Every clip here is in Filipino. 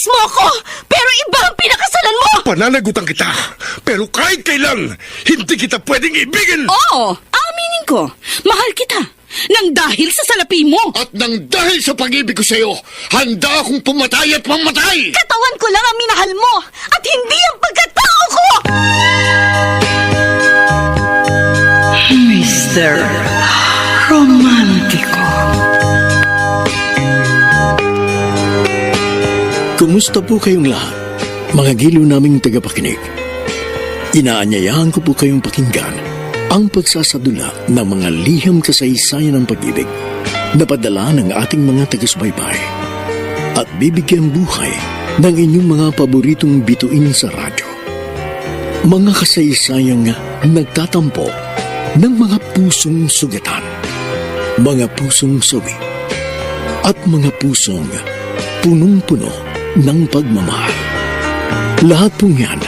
Inilis mo ako, pero iba ang pinakasalan mo! Pananagutan kita, pero kahit kailan, hindi kita pwedeng ibigin! Oo, aminin ko, mahal kita. Nang dahil sa salapi mo. At nang dahil sa pag-ibig ko sa'yo, handa akong pumatay at mamatay! Katawan ko lang ang minahal mo, at hindi ang pagkatao ko! Mr. Romántico. Kumusta po kayong lahat, mga giliw naming tagapakinig? Inaanyayahan ko po kayong pakinggan ang pagsasadula ng mga liham kasaysayan ng pag-ibig na padala ng ating mga taga-subaybay at bibigyan buhay ng inyong mga paboritong bituin sa radyo. Mga kasaysayang nagtatampo ng mga pusong sugatan, mga pusong sawi, at mga pusong punong-puno ng pagmamahal. Lahat pong yan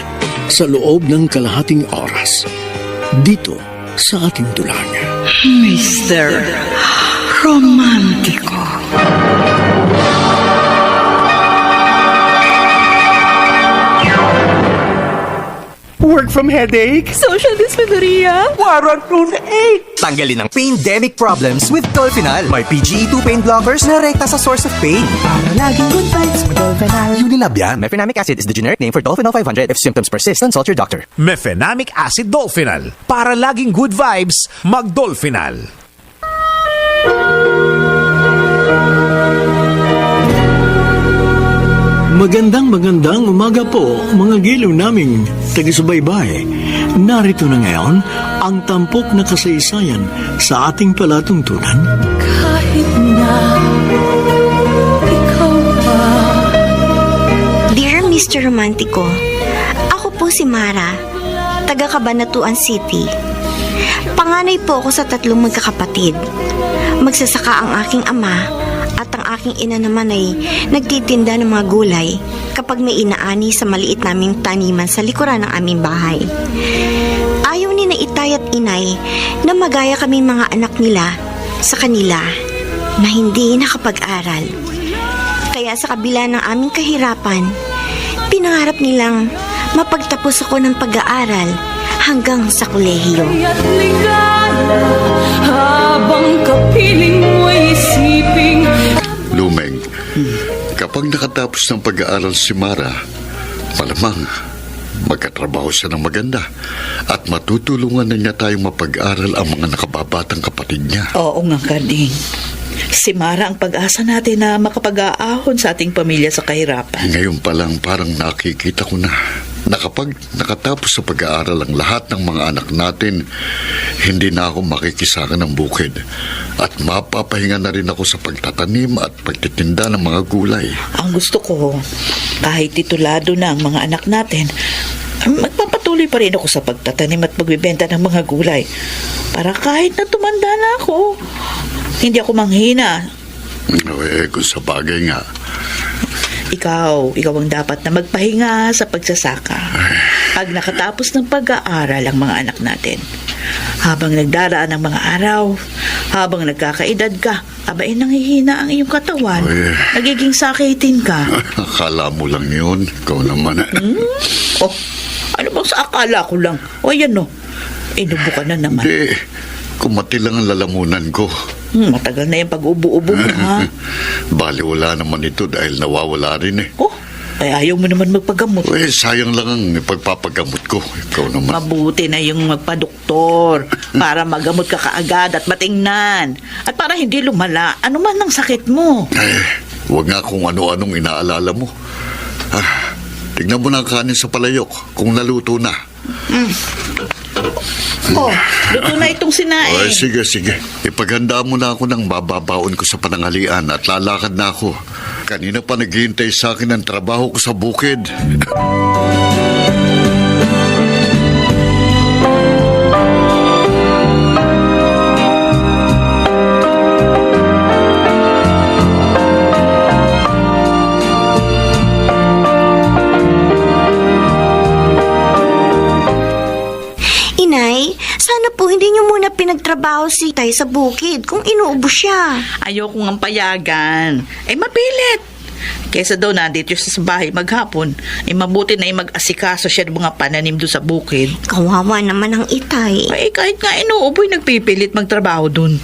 sa loob ng kalahating oras dito sa ating dulang. Mr. Romántico. Work from headache? Social dysmenorrhea? Warrant toothache? Tanggalin ang pain-demic problems with Dolphinal. May PGE2 pain blockers na rekta sa source of pain. Para laging good vibes with Dolphinal. Unilab yan. Mefenamic acid is the generic name for Dolphinal 500. If symptoms persist, consult your doctor. Mefenamic acid Dolphinal. Para laging good vibes, mag-Dolphinal. Magandang umaga po, mga giliw naming taga-subaybay. Narito na ngayon ang tampok na kasaysayan sa ating palatuntunan. Kahit na ikaw pa. Dear Mr. Romantico, ako po si Mara, taga Cabanatuan City. Panganay po ako sa 3 magkakapatid. Magsasaka ang aking ama at ang aking ina naman ay nagtitinda ng mga gulay kapag may inaani sa maliit naming taniman sa likuran ng aming bahay. Ayaw ni na itay at inay na magaya kaming mga anak nila sa kanila na hindi nakapag-aral. Kaya sa kabila ng aming kahirapan, pinangarap nilang mapagtapos ako ng pag-aaral hanggang sa kolehiyo. Kaya't ligala, habang kapiling mo'y isiping. Lumeng, kapag nakatapos ng pag-aaral si Mara, malamang magkatrabaho siya ng maganda at matutulungan na niya tayong mapag-aral ang mga nakababatang kapatid niya. Oo nga, Karding. Si Mara ang pag-asa natin na makapag-aahon sa ating pamilya sa kahirapan. Ngayon pa lang parang nakikita ko na kapag nakatapos sa pag-aaral ang lahat ng mga anak natin, hindi na ako makikisaka ng bukid at mapapahinga na rin ako sa pagtatanim at pagtitinda ng mga gulay. Ang gusto ko, kahit titulado na ang mga anak natin, magpapatuloy pa rin ako sa pagtatanim at pagbibenta ng mga gulay. Para kahit na tumanda na ako, hindi ako manghina. Kung sa bagay nga. Ikaw ang dapat na magpahinga sa pagsasaka. Pag nakatapos ng pag-aaral ang mga anak natin, habang nagdaraan ang mga araw, habang nagkakaedad ka, abay nanghihina ang iyong katawan. Nagiging sakitin ka. Akala mo lang yun. Ikaw naman. Oh, ano bang sa akala ko lang? O yan no, inubo ka na naman. Hindi. Kumati lang ang lalamunan ko. Matagal na yung pag-ubo-ubo mo, ha? Bali, wala naman ito dahil nawawala rin eh. Oh, ay ayaw mo naman magpagamot. Sayang lang ang pagpapagamot ko. Ikaw naman. Mabuti na yung magpa-doktor para magamot ka kaagad at matingnan. At para hindi lumala, ano man ang sakit mo. Huwag nga kung ano-anong inaalala mo. Tignan mo na ang kanin sa palayok kung naluto na. Oh, luto na itong sinaing. Sige. Ipaghanda mo na ako ng bababaon ko sa pananghalian at lalakad na ako. Kanina pa naghihintay sa akin ang trabaho ko sa bukid. Sana po hindi niyo muna pinagtrabaho si Tay sa bukid kung inuubo siya. Ayoko ng payagan. Mapilit. Kesa daw nandito siya sa bahay maghapon, mabuti na mag-asikaso siya ng mga pananim doon sa bukid. Kawawa naman ang Itay. Ay, kahit nga inuuboy nagpipilit magtrabaho doon.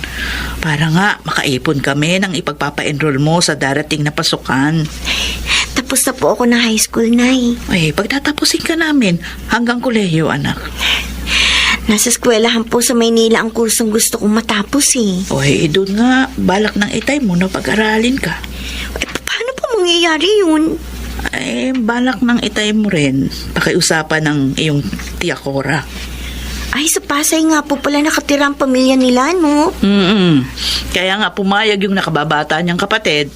Para nga makaipon kami ng ipagpapa-enroll mo sa darating na pasukan. Tapos na po ako ng high school, Nay. Ay, pagtatapusin ka namin hanggang kolehiyo, anak. Nasa eskwelahan po sa Maynila ang kursong gusto kong matapos eh. Oy, doon nga, balak ng Itay mo na pag-aralin ka. Paano po mangyayari yun? Ay, balak ng Itay mo rin. Pakiusapan ng iyong tiya Cora. Ay, sa Pasay nga po pala nakatira ang pamilya nila, no? Kaya nga pumayag yung nakababata niyang kapatid.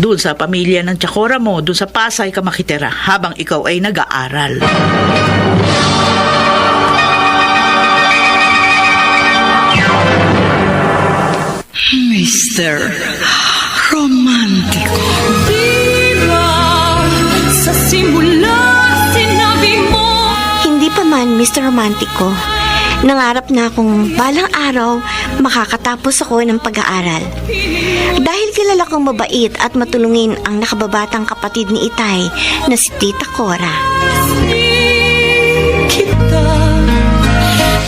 Doon sa pamilya ng tiya Cora mo, doon sa Pasay ka makitira habang ikaw ay nag-aaral. Mr. Romantico. Sa simula, sinabi mo. Hindi pa man, Mr. Romantico. Nangarap na akong balang araw makakatapos ako ng pag-aaral. Dahil kilala kong mabait at matulungin ang nakababatang kapatid ni Itay na si Tita Cora.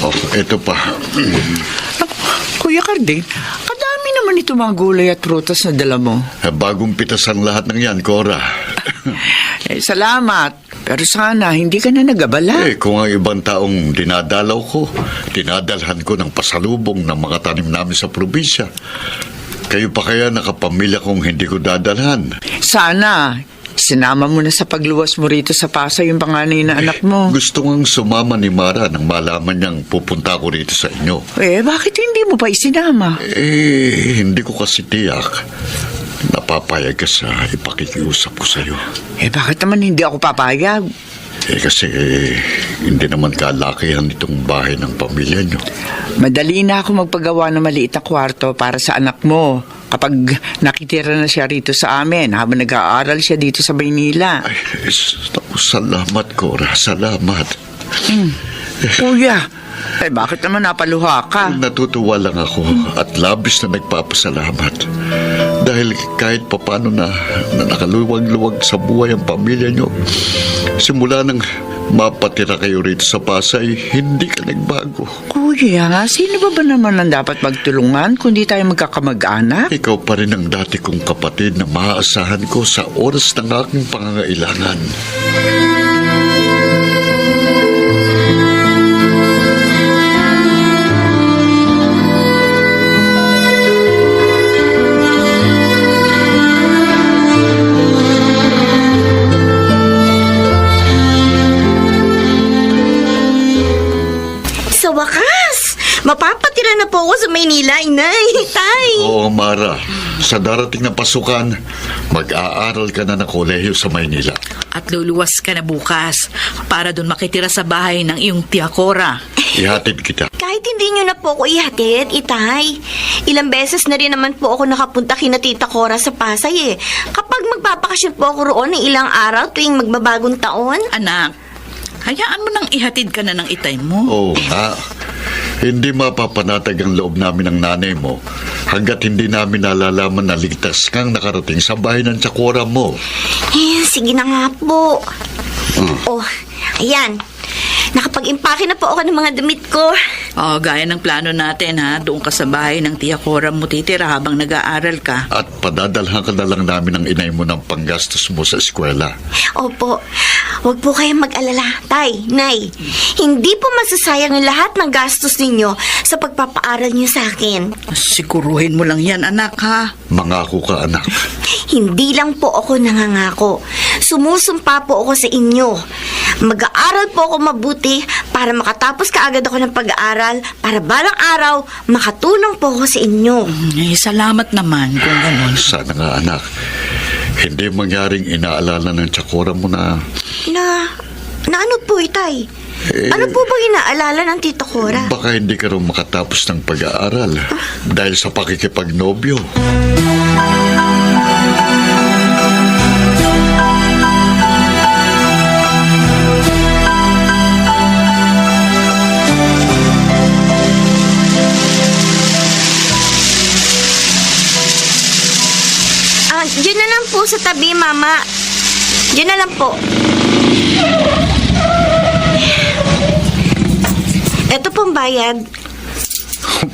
Oh, ito pa. Kuya Carding, kadami naman ito mga gulay at prutas na dala mo. Bagong pitas ang lahat ng yan, Cora. Salamat. Pero sana, hindi ka na nagabala. Kung ang ibang taong dinadalaw ko, dinadalhan ko ng pasalubong ng mga tanim namin sa probinsya. Kayo pa kaya nakapamilya kung hindi ko dadalhan? Sana, sinama mo na sa pagluwas mo rito sa Pasay yung panganay na anak mo. Gusto ngang sumama ni Mara nang malaman niyang pupunta ko rito sa inyo. Bakit hindi mo pa isinama? Hindi ko kasi tiyak. Napapayag ka sa ipakikiusap ko sa'yo. Bakit naman hindi ako papayag? Kasi hindi naman kalakihan itong bahay ng pamilya niyo. Madali na ako magpagawa ng maliit na kwarto para sa anak mo kapag nakitira na siya rito sa amin habang nag-aaral siya dito sa Maynila. Ay, salamat, Cora. Salamat. Kuya, bakit naman napaluha ka? Natutuwa lang ako at labis na nagpapasalamat. Dahil kahit papano na nakaluwag-luwag sa buhay ang pamilya nyo, simula nang mapatira kayo rito sa Pasay, hindi ka nagbago. Kuya, sino ba naman ang dapat magtulungan kundi tayo magkakamag-anak? Ikaw pa rin ang dati kong kapatid na maaasahan ko sa oras ng aking pangangailangan. Sa wakas, mapapatira na po ako sa Maynila, Inay. Tay. Oo, Mara. Sa darating na pasukan, mag-aaral ka na ng kolehiyo sa Maynila. At luluwas ka na bukas para doon makitira sa bahay ng iyong tiya Cora. Ihatid kita. Kahit hindi nyo na po ako ihatid, Itay. Ilang beses na rin naman po ako nakapunta kina Tita Cora sa Pasay eh. Kapag magpapakasyon po ako roon ng ilang araw tuwing magbabagong taon. Anak, hayaan mo nang ihatid ka na ng Itay mo. Oo nga. Hindi mapapanatag ang loob namin ng nanay mo hanggat hindi namin nalalaman na ligtas kang nakarating sa bahay ng tsakora mo. Sige na nga po. Oh, ayan. Nakapag-impake na po ako ng mga damit ko. Gaya ng plano natin ha, doon ka sa bahay ng tiya Cora mo titira habang nag-aaral ka. At padadalhan ka na lang namin ng inay mo ng panggastos mo sa eskwela. Opo. Huwag po kayong mag-alala, Tay, Nay. Hindi po masasayang ang lahat ng gastos ninyo sa pagpapaaral niyo sa akin. Siguruhin mo lang yan, anak ha. Mangako ka, anak. Hindi lang po ako nangangako. Sumusumpa po ako sa inyo. Mag-aaral po ako mabuti para makatapos kaagad ako ng pag-aaral para balang araw makatulong po ako sa inyo. Salamat naman kung ganun. Sana nga, anak. Hindi mangyaring inaalala ng tsakora mo na... Na ano po, Itay? Ano po bang inaalala ng Tita Cora? Baka hindi ka rin makatapos ng pag-aaral dahil sa pakikipagnobyo. Diyan na lang po sa tabi, Mama. Diyan na lang po. Ito pong bayad.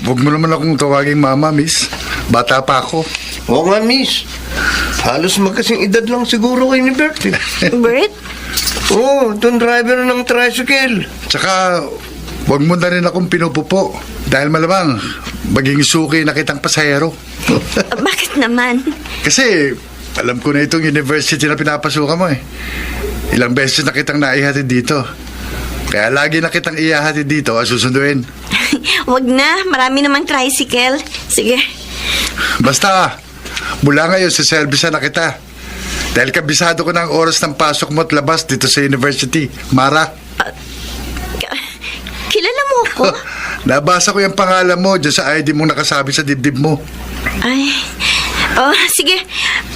Huwag mo naman akong tawaging mama, miss. Bata pa ako. Oo nga, miss. Halos magkasing edad lang siguro kayo ni Bert. Bert? Oo, itong driver ng tricycle. Tsaka, huwag mo na rin akong pinupupo. Dahil malamang, maging suki na kitang pasahero. Bakit naman? Kasi, alam ko na itong university na pinapasukan mo eh. Ilang beses na kitang naihatid dito. Kaya lagi na kitang ihahatid dito at susunduin. Wag na, marami namang tricycle. Sige. Basta, mula ngayon sa service na kita. Dahil kabisado ko na ang oras ng pasok mo at labas dito sa university. Mara. Kilala mo ako? Nabasa ko yung pangalan mo dyan sa ID mong nakasabi sa dibdib mo. Ay. Oh, sige.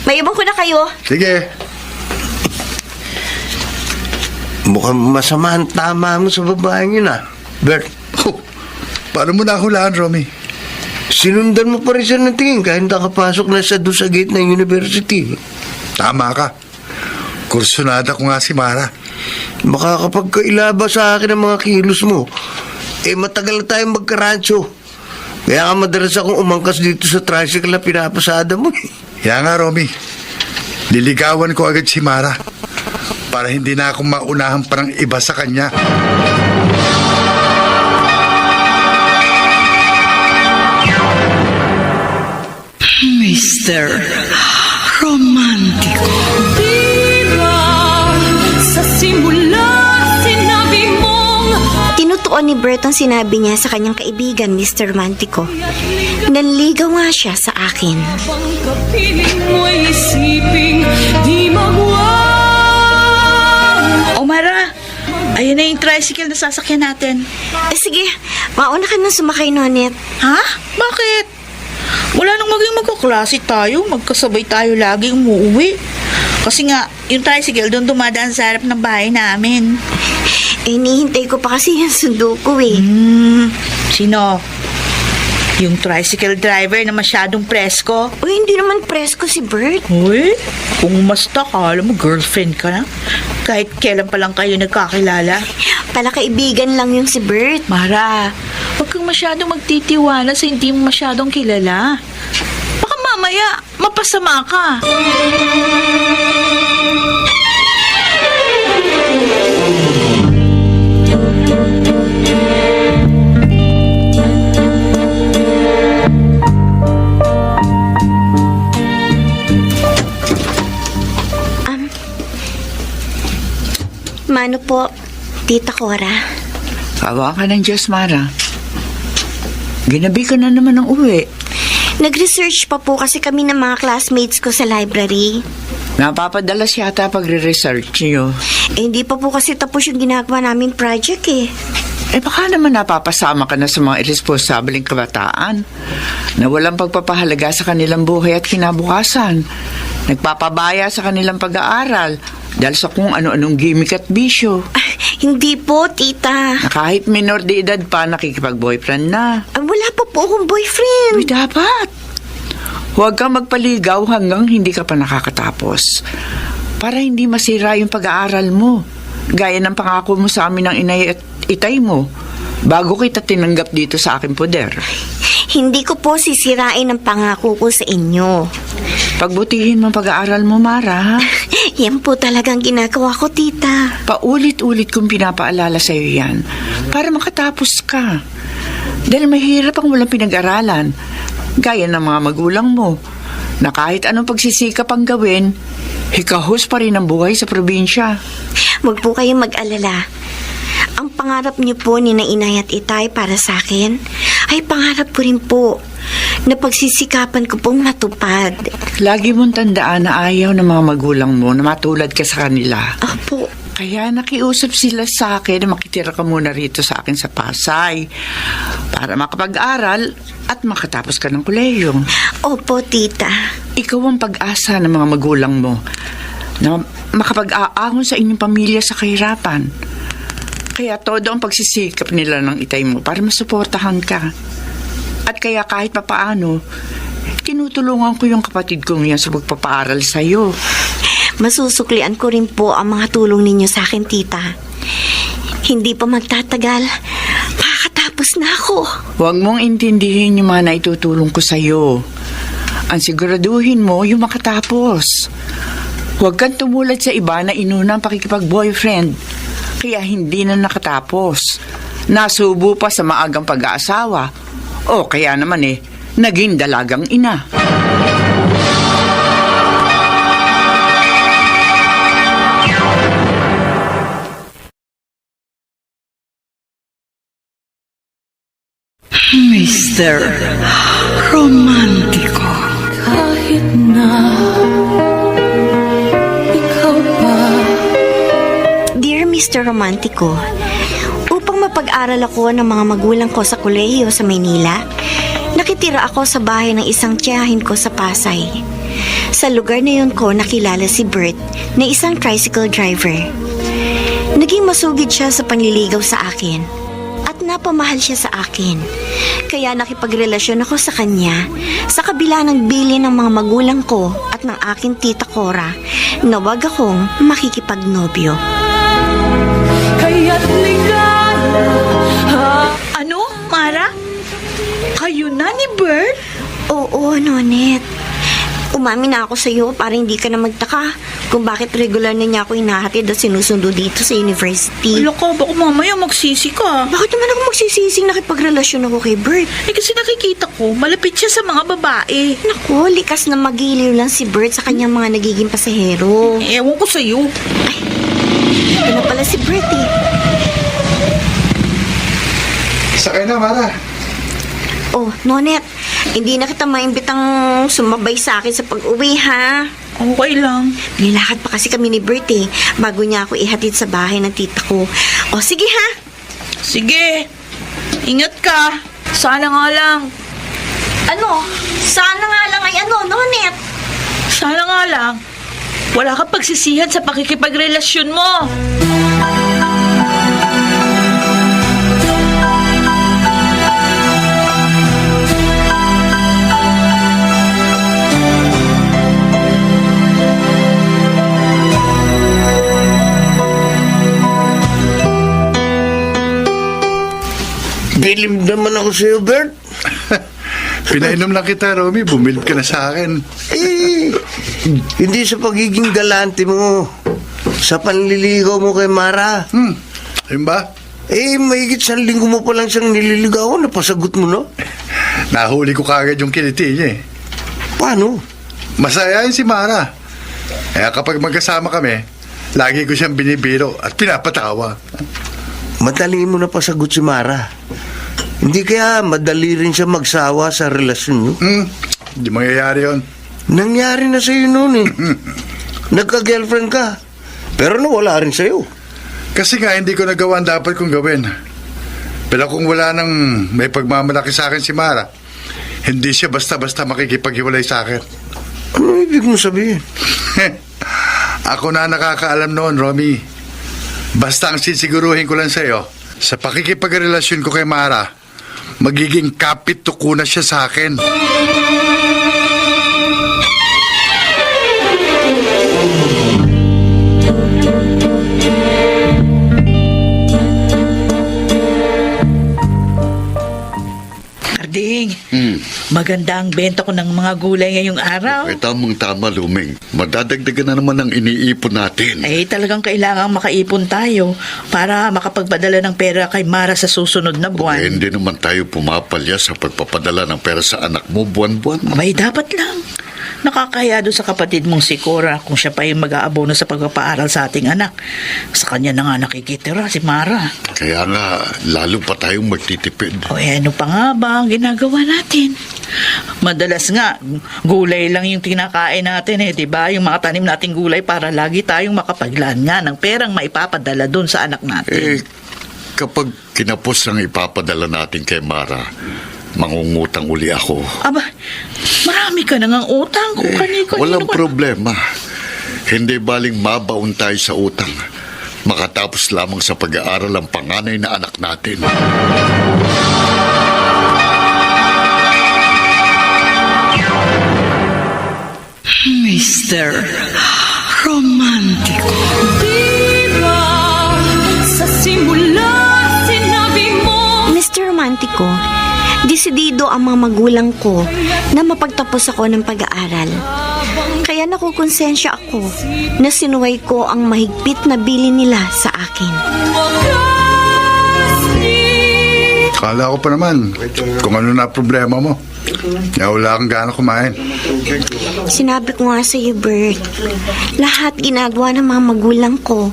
Mayabang ko na kayo. Sige. Mukhang masama ang tama mo sa babaeng yun, Bert. Oh, paano mo nahulaan, Romy? Sinundan mo pa rin siya ng tingin kahit nakapasok na siya doon sa gate ng university. Tama ka. Kursunada ko nga si Mara. Baka kapag kailaba sa akin ang mga kilos mo, matagal na tayong magkarancho. Kaya ka madalas akong umangkas dito sa tricycle na pinapasada mo. Kaya nga, Romy. Liligawan ko agad si Mara para hindi na akong maunahan pa ng iba sa kanya. Mr. Romantico. Diba, sa simula, sinabi mong Tinutuon ni Bert ang sinabi niya sa kanyang kaibigan, Mr. Romantico. Nanligaw nga siya sa akin. bang kapiling mo'y isiping di magwang. O Mara, ayun na yung tricycle na sasakyan natin. Sige, mauna ka nang sumakay, Nonet. Ha? Bakit? Wala nang maging magkaklase tayo. Magkasabay tayo laging umuwi. Kasi nga, yung tricycle doon dumadaan sa harap ng bahay namin. Hinihintay ko pa kasi yung sundo ko eh. Sino? Yung tricycle driver na masyadong presko? Uy, hindi naman presko si Bert. Uy, kung umasta ka, alam mo, girlfriend ka na. Kahit kailan pa lang kayo nagkakilala. Palakaibigan lang yung si Bert. Mara, huwag kang masyadong magtitiwala sa hindi mo masyadong kilala. Baka mamaya, mapasama ka. Mano po, Tita Cora. Awa ka ng Diyos, Mara. Ginabi ka na naman ng uwi. Nag-research pa po kasi kami ng mga classmates ko sa library. Napapadalas yata pagre-research niyo. Hindi pa po kasi tapos yung ginagawa namin project eh. Baka naman napapasama ka na sa mga irresponsableng kabataan na walang pagpapahalaga sa kanilang buhay at kinabukasan. Nagpapabaya sa kanilang pag-aaral dahil sa kung ano-anong gimmick at bisyo. Hindi po, Tita. Na kahit minor de edad pa, nakikipag-boyfriend na. Wala pa po akong boyfriend. Uy, dapat. Huwag kang magpaligaw hanggang hindi ka pa nakakatapos. Para hindi masira yung pag-aaral mo. Gaya ng pangako mo sa amin ng inay at itay mo. Bago kita tinanggap dito sa aking poder. Hindi ko po sisirain ang pangako ko sa inyo. Pagbutihin mo ang pag-aaral mo, Mara, ha? Yan po talagang ginagawa ko, Tita. Paulit-ulit kong pinapaalala sa'yo yan para makatapos ka. Dahil mahirap ang walang pinag-aralan. Gaya ng mga magulang mo na kahit anong pagsisikap ang gawin, hikahos pa rin ang buhay sa probinsya. Huwag po kayong mag-alala. Ang pangarap niyo po ni na Inay at Itay para sa akin ay pangarap ko rin po na pagsisikapan ko pong matupad. Lagi mong tandaan na ayaw ng mga magulang mo na matulad ka sa kanila. Opo. Kaya nakiusap sila sa akin na makitira ka muna rito sa akin sa Pasay para makapag-aral at makatapos ka ng kolehiyo. Opo, Tita. Ikaw ang pag-asa ng mga magulang mo na makapag-aahon sa inyong pamilya sa kahirapan. Kaya todo ang pagsisikap nila ng itay mo para masuportahan ka. At kaya kahit papaano, tinutulungan ko yung kapatid kong yan sa pagpapaaral sa'yo masusuklian ko rin po ang mga tulong ninyo sa akin, tita. Hindi pa magtatagal, makakatapos na ako. Huwag mong intindihin yung mga naitutulong ko sa'yo. Ang siguraduhin mo yung makatapos. Huwag kang tumulad sa iba na inuna ang pakikipag-boyfriend. Kaya hindi na nakatapos. Nasubo pa sa maagang pag-aasawa. O kaya naman naging dalagang ina. Mr. Romantiko. Kahit na ikaw pa. Dear Mr. Romantico, upang mapag-aral ako ng mga magulang ko sa kolehiyo sa Maynila, nakitira ako sa bahay ng isang tiyahin ko sa Pasay. Sa lugar na yun ko nakilala si Bert na isang tricycle driver. Naging masugid siya sa panliligaw sa akin at napamahal siya sa akin. Kaya nakipagrelasyon ako sa kanya sa kabila ng bili ng mga magulang ko at ng aking tita Cora na wag akong makikipagnobyo. Kaya't ligaya. Ano, Mara? Kayo na ni Bert? Oo, Nonet. Umamin na ako sa iyo para hindi ka na magtaka kung bakit regular na niya ako hinahatid at sinusundo dito sa university. Wala ka, baka mamaya magsisi ka. Bakit naman ako magsisising nakipagrelasyon ako kay Bert? Kasi nakikita ko, malapit siya sa mga babae. Naku, likas na magiliw lang si Bert sa kanyang mga nagiging pasahero. Ewan ko sa'yo. Ay, ito na pala si Bert eh. Sakay na, Mara. Oh, Nonet, hindi na kita maimbitang sumabay sa akin sa pag-uwi, ha? Okay lang. Nilakad pa kasi kami ni Bert eh, bago niya ako ihatid sa bahay ng tita ko. O, sige ha? Sige. Ingat ka. Sana nga lang. Ano? Sana nga lang ay ano, Nonet? Sana nga lang. Wala kang pagsisihan sa pakikipagrelasyon mo. Bilib naman ako sa'yo, Bert. Pinainom lang kita, Romy. Bumilib ka na sa akin. Hindi sa pagiging galante mo. Sa panliligaw mo kay Mara. Ayun ba? Mahigit 1 linggo mo pa lang siyang nililigaw. Napasagot mo, no? Nahuli ko kagad yung kiliti niya Paano? Masaya yun si Mara. Kaya kapag magkasama kami, lagi ko siyang binibiro at pinapatawa. Madali mo na pasagot si Mara. Hindi kaya madali rin siya magsawa sa relasyon niyo? Hindi mangyayari yun. Nangyari na sa'yo noon eh. Nagka-girlfriend ka. Pero nawala rin sa'yo. Kasi nga hindi ko nagawa ang dapat kong gawin. Pero kung wala nang may pagmamalaki sa akin si Mara, hindi siya basta-basta makikipaghiwalay sa akin. Ano ibig mo sabihin? Ako na nakakaalam noon, Romy. Basta ang sisiguruhin ko lang sa'yo, sa pakikipagrelasyon ko kay Mara, magiging kapit tuko na siya sa akin. Karding, maganda ang benta ko ng mga gulay ngayong araw. Ay, tamang-tama, Luming. Madadagdagan na naman ang iniipon natin. Talagang kailangang makaipon tayo para makapagpadala ng pera kay Mara sa susunod na buwan. Hindi naman tayo pumapalya sa pagpapadala ng pera sa anak mo buwan-buwan. Abay, dapat lang. Nakakaya doon sa kapatid mong si Cora kung siya pa yung mag-aabono sa pagpapaaral sa ating anak. Sa kanya na nga nakikitira si Mara. Kaya nga, lalo pa tayong magtitipid. Ano pa nga ba ang ginagawa natin? Madalas nga, gulay lang yung tinakain natin diba? Yung mga tanim nating gulay para lagi tayong makapaglaan nga ng perang maipapadala doon sa anak natin. Kapag kinapos ang ipapadala natin kay Mara, mangungutang uli ako. Aba, marami ka na ngang utang kung kanino. Walang problema. Hindi baling mabaon tayo sa utang. Makatapos lamang sa pag-aaral ang panganay na anak natin. Mr. Romantiko. desidido ang mga magulang ko na mapagtapos ako ng pag-aaral. Kaya nakukonsensya ako na sinuway ko ang mahigpit na bilin nila sa akin. Kala ko pa naman kung ano na problema mo. Kaya wala kang gana kumain. Sinabi ko nga sa iyo, Bert, lahat ginagawa ng mga magulang ko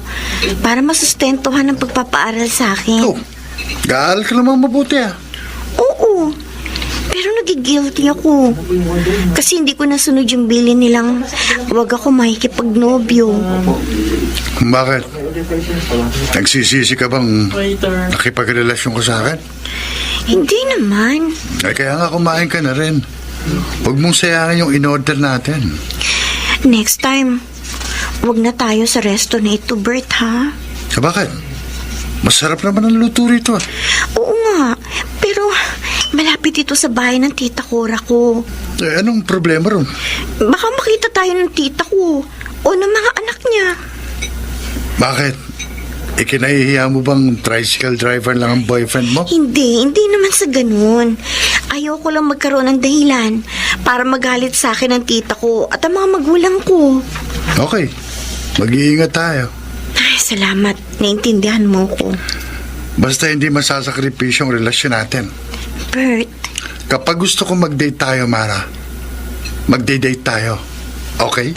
para masustentuhan ang pagpapaaral sa akin. Oh, gaaral ka naman mabuti ah. Oo, pero nagigilty ako. Kasi hindi ko nasunod yung bilin nilang huwag ako makikipagnobyo. Bakit? Nagsisisi ka bang nakipagrelasyon ka sa akin? Hindi naman. Ay kaya nga kumain ka na rin. Huwag mong sayangin yung in-order natin. Next time, huwag na tayo sa resto na ito, Bert, ha? Bakit? Masarap naman ang luto rito ah. Oo nga, pero malapit ito sa bahay ng tita Cora ko. Eh, anong problema ron? Baka makita tayo ng tita ko o ng mga anak niya. Bakit? Ikinahihiya mo bang tricycle driver lang ang boyfriend mo? Hindi naman sa ganun. Ayoko lang magkaroon ng dahilan para magalit sa akin ang tita ko at ang mga magulang ko. Okay, mag-iingat tayo. Ay, salamat. Naintindihan mo ko. Basta hindi masasakripisyo ang relasyon natin. Bert. Kapag gusto ko mag-date tayo, Mara, mag-date tayo. Okay?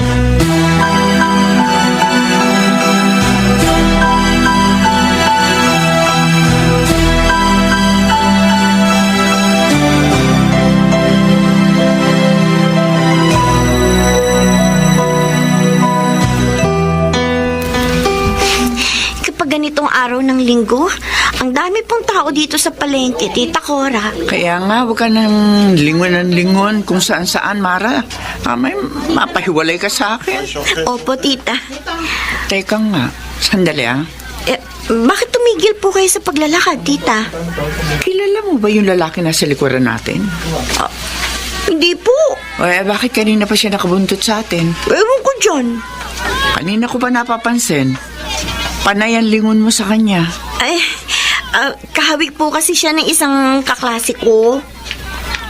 Ganitong araw ng linggo, ang dami pong tao dito sa palengke, Tita Cora. Kaya nga, huwag ka nang lingon kung saan-saan, Mara. May mapahiwalay ka sa akin. Opo, Tita. Teka nga, sandali ah. Bakit tumigil po kayo sa paglalakad, Tita? Kilala mo ba yung lalaki na sa likuran natin? Hindi po. Bakit kanina pa siya nakabuntot sa atin? Ewan ko dyan. Kanina ko ba napapansin? Panay ang lingon mo sa kanya. Kahawig po kasi siya ng isang kaklase ko.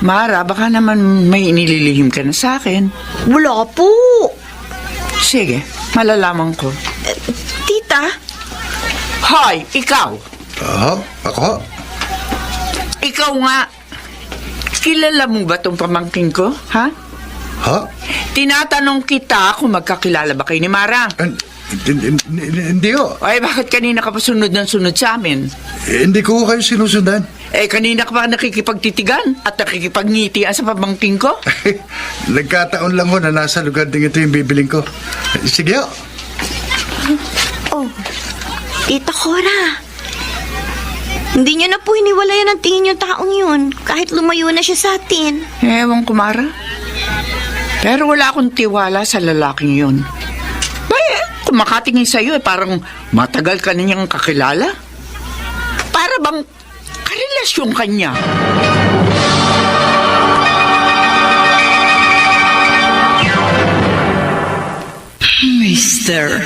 Mara, baka naman may inililihim ka na sa akin. Wala po. Sige, malalaman ko. Tita? Hoy, ikaw! Ako? Ikaw nga. Kilala mo ba tong pamangkin ko, ha? Ha? Tinatanong kita kung magkakilala ba kayo ni Mara. Hindi ho. Bakit kanina ka pa sunod ng sunod sa amin? Hindi ko kayo sinusundan. Kanina ka pa nakikipagtitigan at nakikipagngitian sa pamangkin ko? Nagkataon lang ho na nasa lugar din ito yung bibiling ko. Sige ho. Oh, Tita Cora. Hindi niyo na po hiniwalayan ang tingin yung taong yun kahit lumayo na siya sa atin. Ewan ko, Mara. Pero wala akong tiwala sa lalaking yun. Kung makatingin sa'yo, parang matagal ka na niyang kakilala. Para bang karelasyon ka niya. Mr.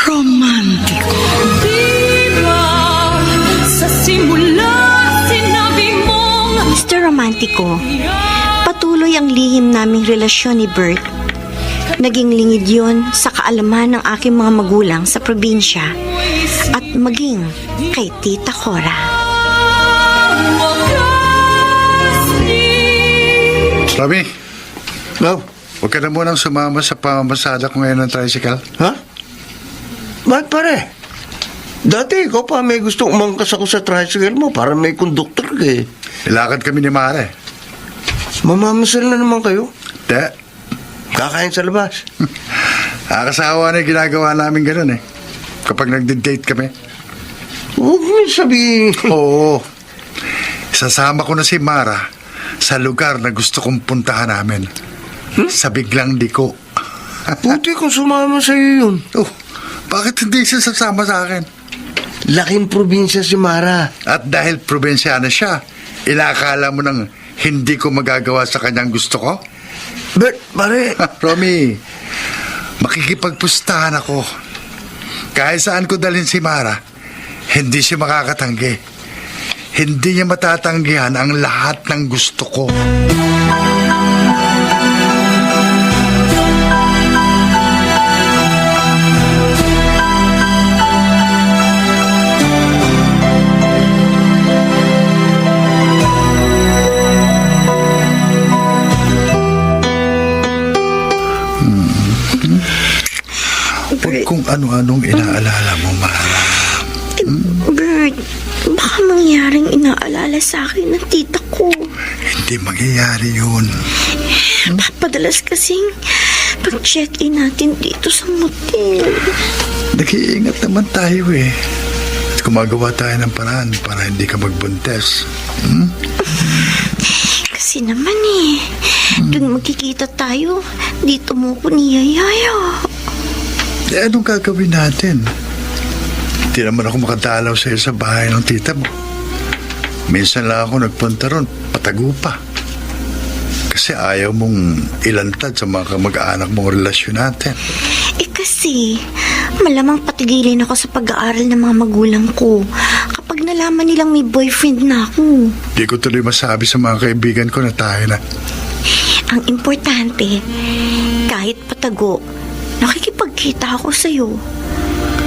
Romantico. Diba sa simula sinabi mong Mr. Romantico, patuloy ang lihim naming relasyon ni Bert. Naging lingid yun sa kaalaman ng aking mga magulang sa probinsya at maging kay Tita Cora. Romy, No? huwag ka na munang sumama sa pamamasada ko ngayon ng tricycle. Ha? Bakit pare? Dati ikaw pa may gusto umangkas ako sa tricycle mo para may konduktor ka eh. Ilakad kami ni Mare. Mamamasal na naman kayo? De, Kakain sa labas. Akasawa na yung ginagawa namin gano'n eh. Kapag nagde-date kami. Huwag mo sabihin. Oo. Sasama ko na si Mara sa lugar na gusto kong puntahan namin. Sa Biglang Diko. Puti kung sumama sa'yo yun. Oh, bakit hindi siya sasama sa akin? Laking probinsya si Mara. At dahil probinsyana siya, inaakala mo nang hindi ko magagawa sa kanyang gusto ko? But, pare... Romy, makikipagpustahan ako. Kahit saan ko dalhin si Mara, hindi siya makakatanggi. hindi niya matatanggihan ang lahat ng gusto ko. Huwag kung ano-anong inaalala mo, Mara. Bert, baka mangyaring inaalala sa akin ng tita ko. Hindi mangyayari yun. Papadalas kasing pag-check-in natin dito sa motel. Nag-iingat naman tayo eh. At gumagawa tayo ng paraan para hindi ka magbuntes. Kasi naman doon magkikita tayo. Dito mo ko niyayaya. Eh, anong gagawin natin? Hindi naman ako makadalaw sa'yo sa bahay ng tita mo. Minsan lang ako nagpunta ron, patago pa. Kasi ayaw mong ilantad sa mga kamag-anak mong relasyon natin. Kasi malamang patigilin ako sa pag-aaral ng mga magulang ko kapag nalaman nilang may boyfriend na ako. Di ko tuloy masabi sa mga kaibigan ko na tayo na. Ang importante, kahit patago, nakikipagkita ako sa'yo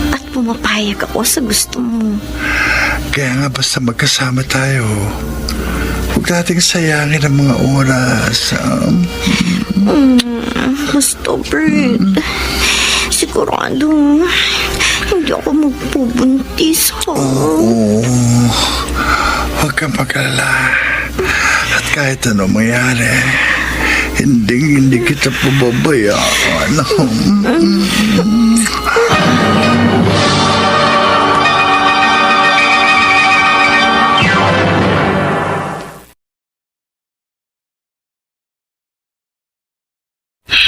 at pumapayag ako sa gusto mo. Kaya nga basta magkasama tayo, huwag nating sayangin ang mga oras. Basta, Bert. Sigurado, hindi ako magpubuntis. Oo. Huwag kang mag-alala. At kahit ano mangyari, hindi kita pababayaan.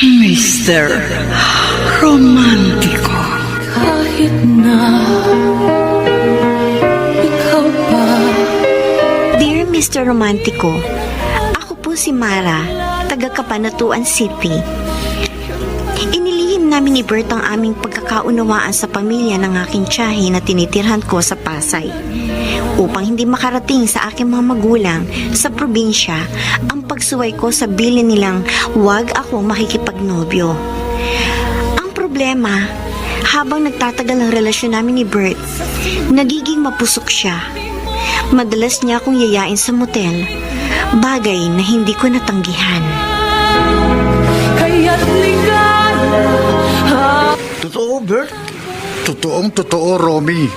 Mr. Romantiko. Kahit na ikaw pa. Dear Mr. Romantico, ako po si Mara, taga Cabanatuan City. Inilihim namin ni Bert ang aming pagkakaunawaan sa pamilya ng aking tiyahe na tinitirhan ko sa Pasay. Upang hindi makarating sa aking mga magulang sa probinsya ang pagsuway ko sa bilin nilang huwag ako makikipagnobyo. Ang problema, habang nagtatagal ang relasyon namin ni Bert, nagiging mapusok siya. Madalas niya akong yayain sa motel, bagay na hindi ko natanggihan. Kaya't ligala. Totoo, Bert? Totoong-totoo, Romy.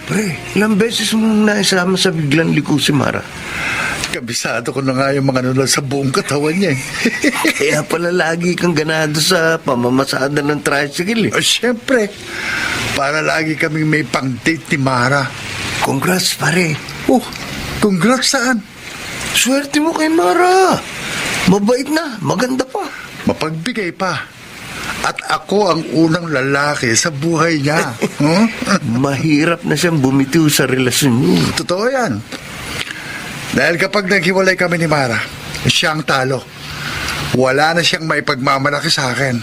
Pre, ilang beses mo naisama sa biglang liko si Mara. Kabisado ko na nga yung mga nunal sa buong katawan niya eh. Kaya pala lagi kang ganado sa pamamasada ng tricycle eh. O, syempre, para lagi kaming may pang-date ni Mara. Congrats, pare. Oh, congrats saan? Swerte mo kay Mara. Mabait na, maganda pa. Mapagbigay pa. At ako ang unang lalaki sa buhay niya. Mahirap na siyang bumitiw sa relasyon niyo. Totoo yan. Dahil kapag naghiwalay kami ni Mara, siya ang talo. Wala na siyang maipagmamalaki sa akin.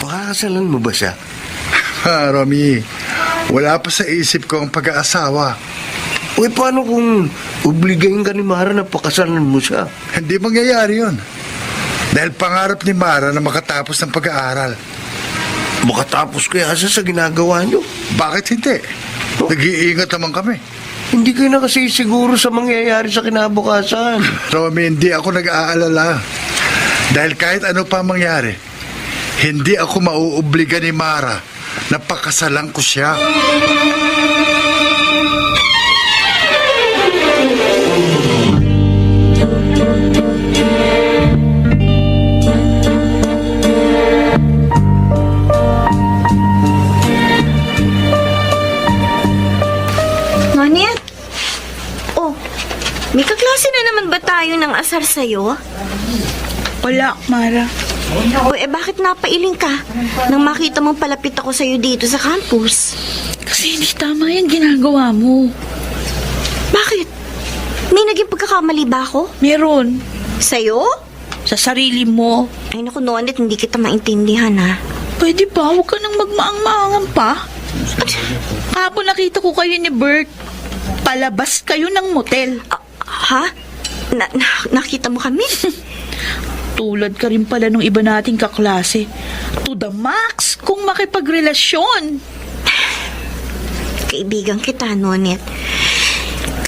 Pakakasalan mo ba siya? Romy, wala pa sa isip ko ang pag-aasawa. Uy, paano kung obligahin ka ni Mara na pakasalan mo siya? Hindi mangyayari yun. Dahil pangarap ni Mara na makatapos ng pag-aaral. Makatapos kaya siya sa ginagawa niyo? Bakit hindi? Nag-iingat naman kami. Hindi kayo na kasi siguro sa mangyayari sa kinabukasan. Romy, hindi ako nag-aalala. Dahil kahit ano pa mangyari, hindi ako mauobliga ni Mara na pakasalan ko siya. Noniet? Oh, may kaklase na naman ba tayo ng asar sa'yo? Wala, Mara. O bakit napailing ka nang makita mong palapit ako sa'yo dito sa campus? Kasi hindi tama yung ginagawa mo. Bakit? May naging pagkakamali ba ako? Meron. Sa'yo? Sa sarili mo. Ay naku, Nonit, hindi kita maintindihan ha. Pwede ba? Huwag ka nang magmaang-maangan pa. Kahapon nakita ko kayo ni Bert. palabas kayo ng motel. Ha? Nakita mo kami? Tulad ka rin pala nung iba nating kaklase. To the max kung makipagrelasyon. Kaibigan kita, Nonet.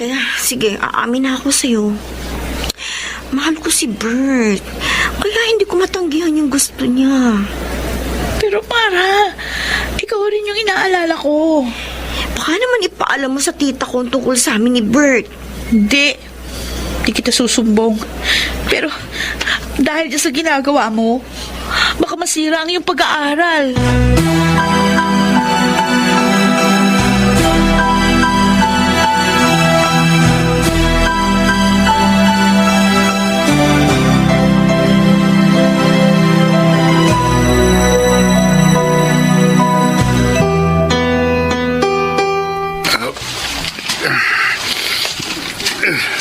Kaya, sige, aamin na ako sa'yo. Mahal ko si Bert. Kaya hindi ko matanggihan yung gusto niya. Pero Mara, ikaw rin yung inaalala ko. Baka naman ipaalam mo sa tita ko tungkol sa amin ni Bert. Hindi kita susumbong. Pero dahil dyan sa ginagawa mo, baka masira ang iyong pag-aaral.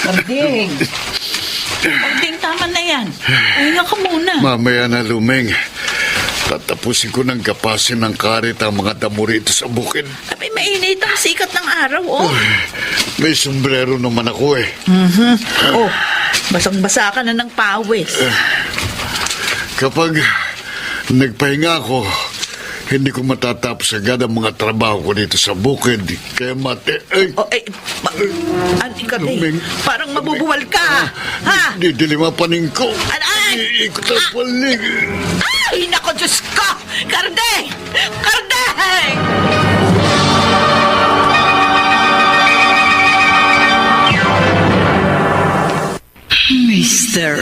Pagding, tama na yan. Pahinga ka muna. Mamaya na, Lumeng. Tatapusin ko ng gapasin ng karit ang mga damo rito sa bukid. Abay, mainit ang sikat ng araw, oh. May sombrero naman ako eh. Oh, basang-basa ka na ng pawis. Kapag nagpahinga ako, hindi ko matatapos agad ang mga trabaho ko dito sa bukid. Kaya Lumeng. Parang mabubuwal ka. Ha? Didilim ang paning ko. Iikot ang palig. Ay, nako, Diyos ko! Kardeng! Kardeng! Mr.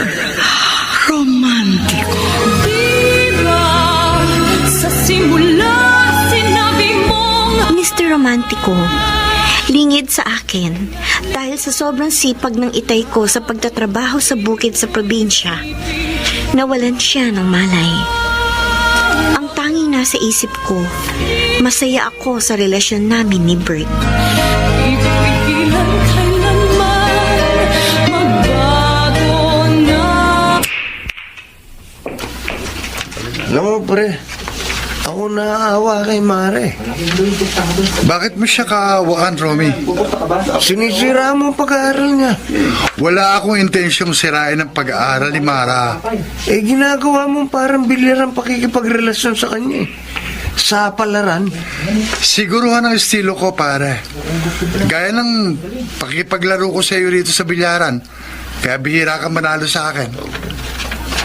Romantico. Diba sa simula sinabi mong Mr. Romantico, lingid sa akin dahil sa sobrang sipag ng itay ko sa pagtatrabaho sa bukid sa probinsya, nawalan siya ng malay. Ang tanging nasa isip ko, masaya ako sa relasyon namin ni Bert. ipigilan kailanman magbago na. Alam mo, pre, ako naaawa kay Mare. Bakit mo siya kaawaan, Romy? Sinisira mo ang pag-aaral niya. Wala akong intensyong sirain ang pag-aaral ni Mara. Eh, ginagawa mo parang bilirang pakikipagrelasyon sa kanya eh. Sa palaran. Siguruhan ang estilo ko, pare. Gaya ng pakipaglaro ko sa iyo rito sa bilyaran. Kaya bihira ka manalo sa akin.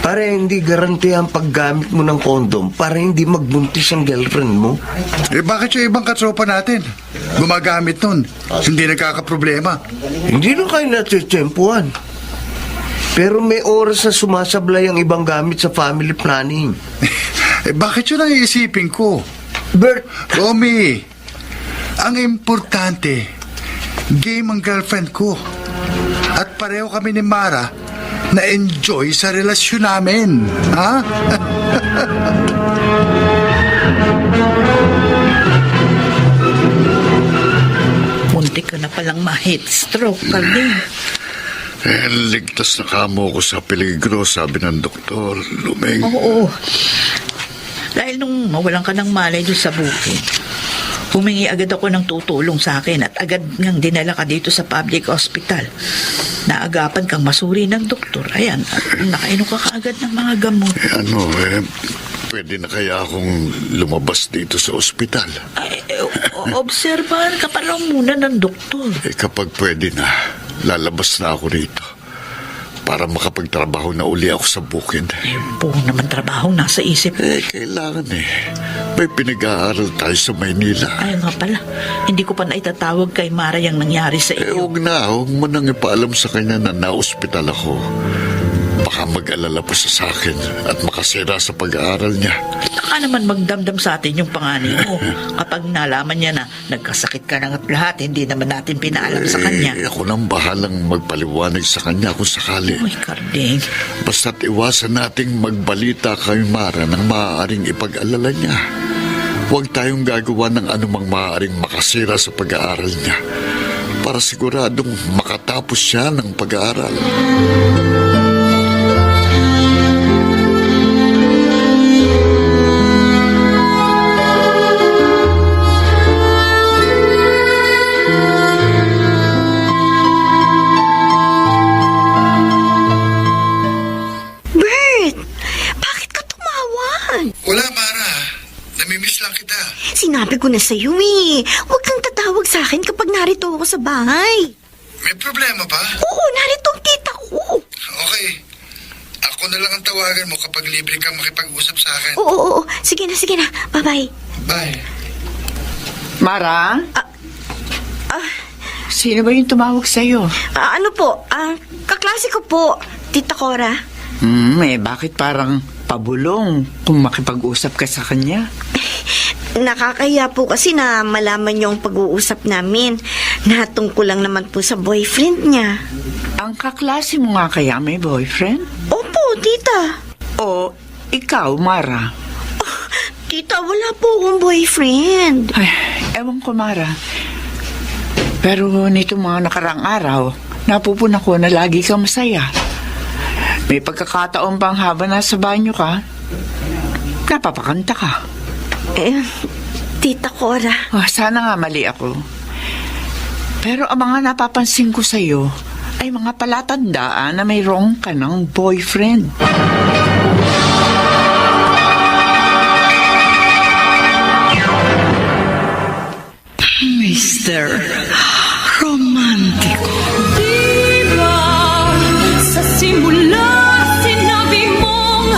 Para hindi garanti ang paggamit mo ng kondom para hindi magbuntis ang girlfriend mo. Eh bakit yung ibang katropa natin gumagamit nun? Hindi nagkakaproblema. Hindi na kayo natitsempuhan. Pero may oras na sumasablay ang ibang gamit sa family planning. Eh bakit yun ang iisipin ko? Bert! Romy, ang importante, game ang girlfriend ko. At pareho kami ni Mara na-enjoy sa relasyon namin. Ha? Muntik ka na palang ma-heat stroke, Kardeng. Ligtas na kamo ko sa peligro, sabi ng doktor, Lumeng. Oo. Dahil nung mawalan ka ng malay doon sa bukid, humingi agad ako ng tutulong sa akin at agad ngang dinala ka dito sa public hospital. Naagapan kang masuri ng doktor. Ayan, at nakainom ka kaagad ng mga gamot. Pwede na kaya akong lumabas dito sa ospital? Obserbahan ka pa lang muna ng doktor. Kapag pwede na, lalabas na ako rito para makapagtrabaho na uli ako sa bukid. Buong naman trabaho nasa isip. Kailangan May pinag-aaral tayo sa Maynila. Ay nga pala, hindi ko pa naitatawag kay Mara yung nangyari sa iyo. Huwag mo nang ipaalam sa kanya na na-ospital ako. Baka mag-alala pa siya sa akin at makasira sa pag-aaral niya. Baka naman magdamdam sa atin yung panganay mo. Kapag nalaman niya na nagkasakit ka na at lahat, hindi naman natin pinaalam sa kanya. Ako nang bahalang magpaliwanag sa kanya kung sakali. Uy, Kardeng. Basta't iwasan nating magbalita kay Mara ng maaaring ipag-alala niya. Huwag tayong gagawa ng anumang maaaring makasira sa pag-aaral niya para siguradong makatapos siya ng pag-aaral. na. Namimiss lang kita. Sinabi ko na sa'yo eh. Huwag kang tatawag sa akin kapag narito ako sa bahay. May problema ba? Oo, narito ang tita ko. Okay. Ako na lang ang tawagan mo kapag libre kang makipag-usap sa akin. Oo. Sige na. Bye-bye. Bye. Mara? Sino ba yung tumawag sa'yo? Ano po? Kaklase ko po, Tita Cora. Bakit parang pabulong kung makipag-usap ka sa kanya? Nakakaya po kasi na malaman yung pag-uusap namin. Natungkol lang naman po sa boyfriend niya. Ang kaklase mo nga kaya may boyfriend? Opo, tita. O ikaw, Mara? Tita, wala po akong boyfriend. Ay, ewan ko, Mara. Pero nito mga nakaraang araw, napupuna ko na lagi kang masaya. May pagkakataon bang habang nasa banyo ka, napapakanta ka. Tita Cora. Sana nga mali ako. Pero ang mga napapansin ko sa'yo ay mga palatandaan na mayroong ka ng boyfriend. Mr. Romantico. Diba sa simula sinabi mong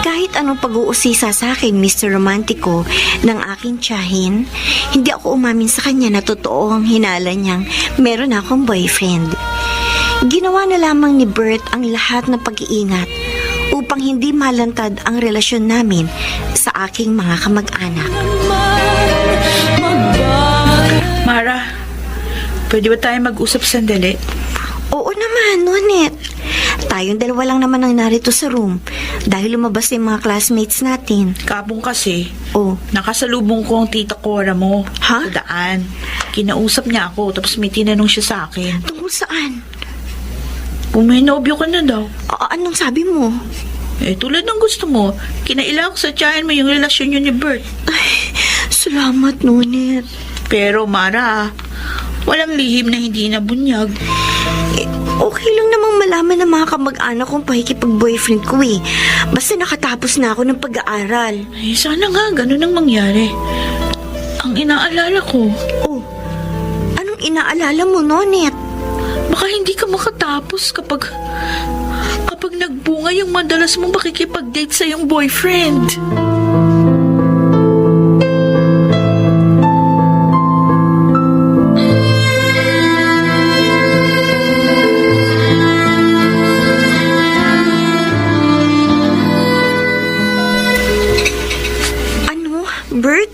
Kahit anong pag-uusisa sa akin, Mr. Romantico, ng aking tiyahin, hindi ako umamin sa kanya na totoo ang hinala niyang meron akong boyfriend. Ginawa na lamang ni Bert ang lahat ng pag-iingat upang hindi malantad ang relasyon namin sa aking mga kamag-anak. Mara, pwede ba tayo mag-usap sandali? Oo naman, Nonet. Tayong dalawa lang naman ang narito sa room dahil lumabas yung mga classmates natin. Kapong kasi, Oh, nakasalubong ko ang tita Cora mo. Ha? Sa daan. Kinausap niya ako, tapos may tinanong siya sa akin. tungkol saan? Kung may nobyo ka na daw. Anong sabi mo? Tulad ng gusto mo, kinailangan sa tiyahin mo yung relasyon niyo ni Bert. Salamat, Nonet. Pero Mara, walang lihim na hindi nabunyag. Okay lang namang malaman ng mga kamag-anak kong pakikipag-boyfriend ko eh. Basta nakatapos na ako ng pag-aaral. Sana nga ganun ang mangyari. Ang inaalala ko, Oh, anong inaalala mo, Nonet? baka hindi ka makatapos kapag nagbunga yung madalas mong makikipag-date sa iyong boyfriend. Bert,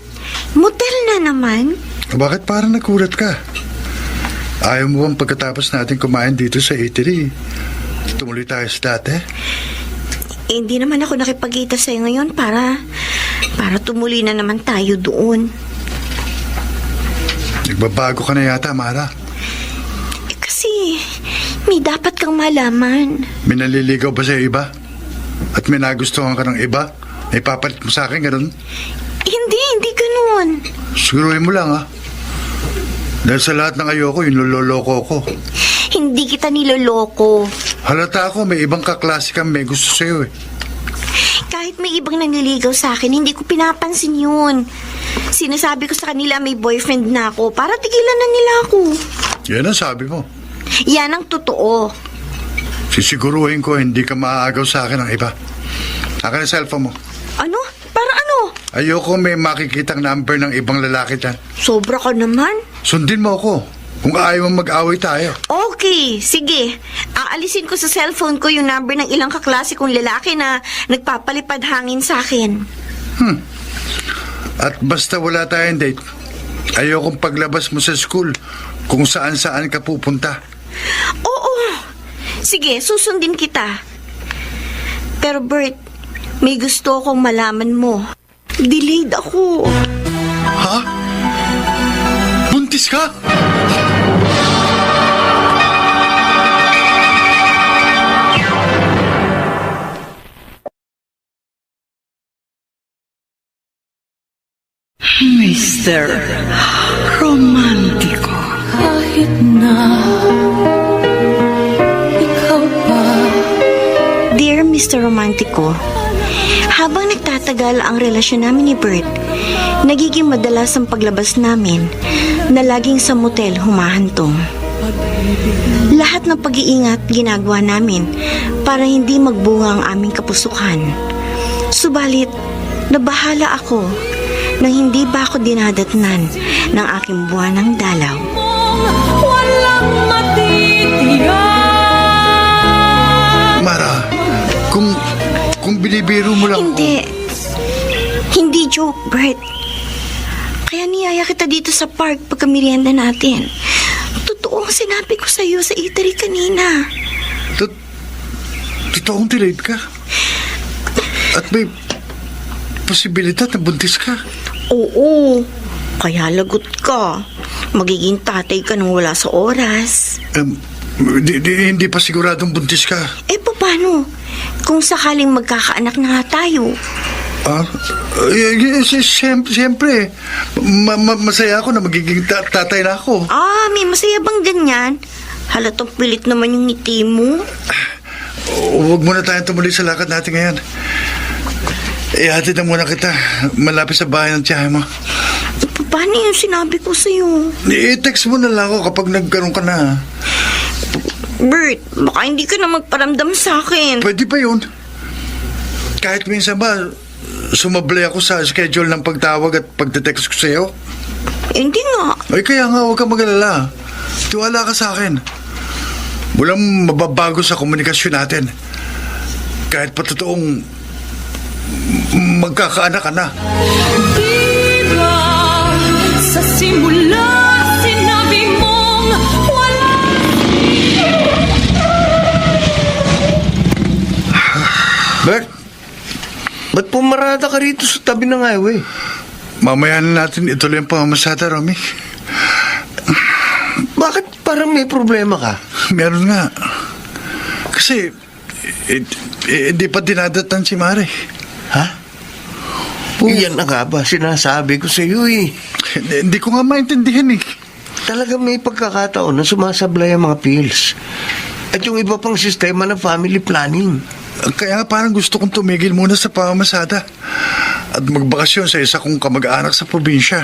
motel na naman? Bakit parang nakulat ka? Ayaw mo bang pagkatapos natin kumain dito sa eatery, tumuloy tayo sa dati? Hindi naman ako nakipagkita sa'yo ngayon para tumuli na naman tayo doon. Nagbabago ka na yata, Mara. Kasi may dapat kang malaman. May naliligaw ba sa iba? At may nagustuhan ka ng iba? May papalit mo sa akin, ganun? Hindi ganun. Siguruhin mo lang, ha? Dahil sa lahat ng ayoko, yung loloko ko. Hindi kita niloloko. Halata ako, may ibang kaklase kang may gusto sa'yo, eh. Kahit may ibang nanliligaw sa akin, hindi ko pinapansin yun. Sinasabi ko sa kanila may boyfriend na ako para tigilan na nila ako. Yan ang sabi mo. Yan ang totoo. Sisiguruhin ko hindi ka maaagaw sa akin ng iba. Akin ang cellphone mo. Ano? Para ano? Ayoko may makikitang number ng ibang lalaki dyan. Sobra ka naman. Sundin mo ako kung ayaw mo mag-away tayo. Okay, sige. Aalisin ko sa cellphone ko yung number ng ilang kaklase kong lalaki na nagpapalipad hangin sa akin. At basta wala tayong date, ayokong paglabas mo sa school kung saan-saan ka pupunta. Oo. Sige, susundin kita. Pero Bert, may gusto akong malaman mo. Delayed ako. Ha? Buntis ka? Mr. Romantico. kahit na ikaw pa. Dear Mr. Romantico, habang nagtatagal ang relasyon namin ni Bert, nagiging madalas ang paglabas namin na laging sa motel humahantong. Lahat ng pag-iingat ginagawa namin para hindi magbunga ang aming kapusukan. Subalit, nabahala ako nang hindi ba ako dinadatnan ng aking buwanang dalaw. Walang matitiyak. Mara, kung binibiro mo lang Hindi joke, Bert. Kaya niyaya kita dito sa park pagkamerienda natin. Totoo ang sinabi ko sa iyo sa eatery kanina. Totoong delayed ka? At may posibilidad na buntis ka? Oo, kaya lagot ka. Magiging tatay ka nung wala sa oras. Hindi pa siguradong buntis ka. Paano? Kung sakaling magkakaanak na nga tayo. Siyempre. Masaya ako na magiging tatay na ako. May masaya bang ganyan? Halatong pilit naman yung ngiti mo. Huwag muna tayong tumuloy sa lakad natin ngayon. Ihatid na muna kita. Malapit sa bahay ng tiyahe mo. Paano yung sinabi ko sa'yo? I-text mo na lang ako kapag nagkaroon ka na. Bert, baka hindi ka na magparamdam sa akin. Pwede pa yun. Kahit minsan ba, sumablay ako sa schedule ng pagtawag at pagte-text ko sa'yo. Hindi nga. Ay, kaya nga, huwag kang mag-alala. Tiwala ka sa akin. Walang mababago sa komunikasyon natin. Kahit pa totoong magkakaanak ka na. Diba sa simula sinabi mong wala. Bert, ba't pumarada ka rito sa tabi ng highway? Mamaya na natin ituloy ang pamamasada, Romy. Bakit parang may problema ka? Meron nga. Kasi, hindi pa dinadatan si Mare. Ha? Iyan na nga ba sinasabi ko sa iyo eh. Hindi ko nga maintindihan eh. Talaga may pagkakataon na sumasablay ang mga pills. At yung iba pang sistema ng family planning. Kaya parang gusto kong tumigil muna sa pamamasada at magbakasyon sa isa kong kamag-anak sa probinsya.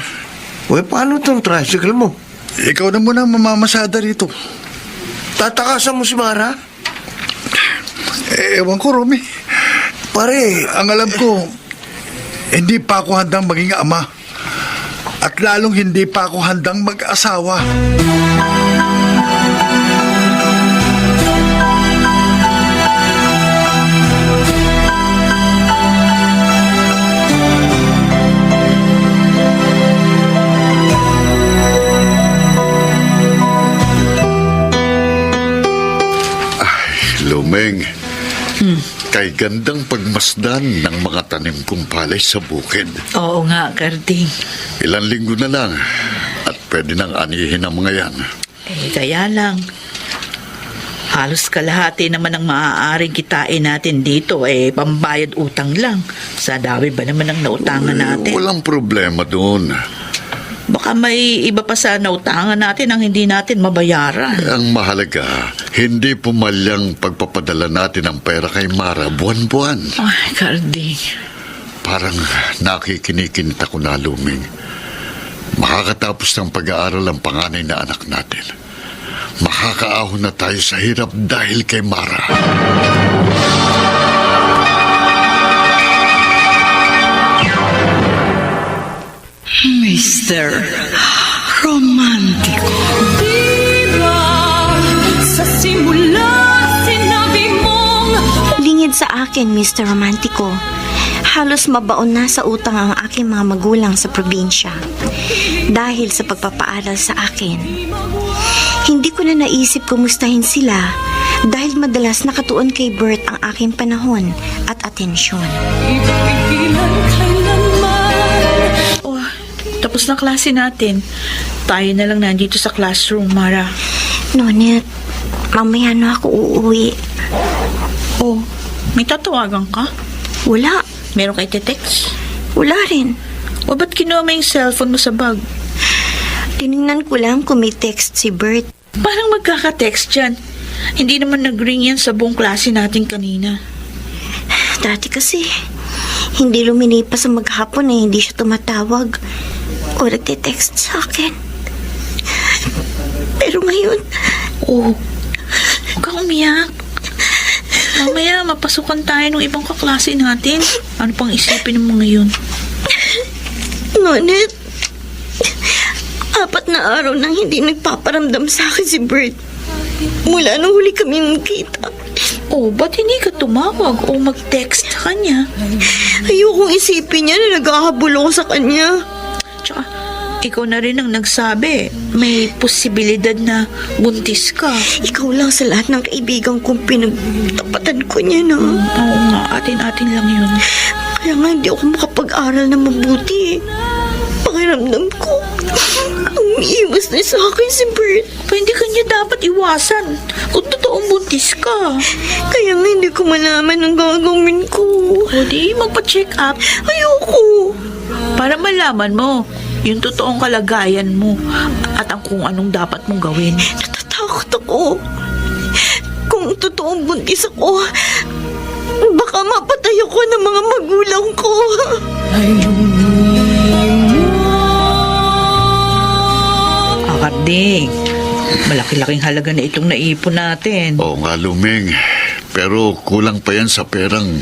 Uy, paano itong tricycle mo? Ikaw na muna mamamasada rito. Tatakasan mo si Mara? Ewan ko, Romy. Pare, ang alam ko, hindi pa ako handang maging ama. At lalong hindi pa ako handang mag-asawa. Lumeng, kay gandang pagmasdan ng mga tanim kong palay sa bukid. Oo nga, Karding. Ilang linggo na lang at pwede nang anihin ang mga yan. Kaya lang, halos kalahati naman ang maaaring kitain natin dito pambayad utang lang. Sa dami ba naman ang nautangan natin? Walang problema doon. Baka may iba pa sa nautangan natin ang hindi natin mabayaran. Ang mahalaga, hindi pumalyang pagpapadala natin ng pera kay Mara buwan-buwan. Ay, Karding. Parang nakikinikinit ako na, Luming. Makakatapos ng pag-aaral ang panganay na anak natin. Makakaahon na tayo sa hirap dahil kay Mara. Mr. Romantico. Diba sa simula sinabi mong Lingid sa akin, Mr. Romantico. Halos mabaon na sa utang ang aking mga magulang sa probinsya dahil sa pagpapaaral sa akin. Hindi ko na naisip kumustahin sila dahil madalas nakatuon kay Bert ang aking panahon at atensyon. ipigilan kailanman. Tapos na klase natin. Tayo na lang nandito sa classroom, Mara. Nonet, mamaya na ako uuwi. May tatawagan ka? Wala. Meron kay text? Wala rin. Ba't kinuha mo yung cellphone mo sa bag? Tinignan ko lang kung may text si Bert. Parang magkaka-text yan. Hindi naman nag-ring yan sa buong klase natin kanina. Dati kasi, hindi lumilipas sa maghapon hindi siya tumatawag o nagte-text sa akin. Pero ngayon, Huwag kang umiyak. Mamaya, mapasukan tayo ng ibang kaklase natin. Ano pang isipin ng mga yun? ngunit, 4 na araw nang hindi nagpaparamdam sa akin si Bert. Mula nung huli kami magkita. Ba't hindi ka tumawag o mag-text sa kanya? Ayokong isipin niya na naghahabol ako sa kanya. Tsaka, ikaw na rin ang nagsabi. May posibilidad na buntis ka. Ikaw lang sa lahat ng kaibigan kong pinagtapatan ko niya na. Oo nga, atin-atin lang yun. Kaya nga hindi ako makapag-aral na mabuti. Pakiramdam ko, umiiwas na sa akin si Bert. Hindi ka niya dapat iwasan kung totoong buntis ka. Kaya nga hindi ko malaman ang gagawin ko. Di magpa-check up. Ayoko. Para malaman mo yung totoong kalagayan mo at ang kung anong dapat mong gawin. Natatakot ako. Kung totoong buntis ako, baka mapatay ako ng mga magulang ko. Karding, malaki-laking halaga na itong naipon natin. Oo nga, Luming. Pero kulang pa yan sa perang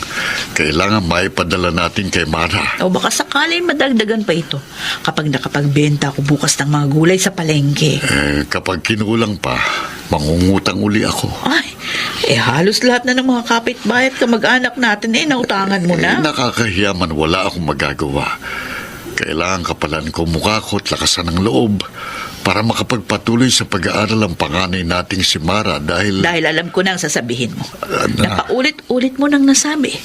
kailangan maipadala natin kay Mara. O baka sakaling madagdagan pa ito kapag nakapagbenta ako bukas ng mga gulay sa palengke. Kapag kinulang pa, mangungutang uli ako. Halos lahat na ng mga kapitbahay at kamag-anak natin nautangan mo na. Nakakahiya man, wala akong magagawa. Kailangan kapalan ko mukha ko at lakasan ng loob para makapagpatuloy sa pag-aaral ang panganay nating si Mara dahil alam ko na ang sasabihin mo. Napaulit-ulit mo nang nasabi.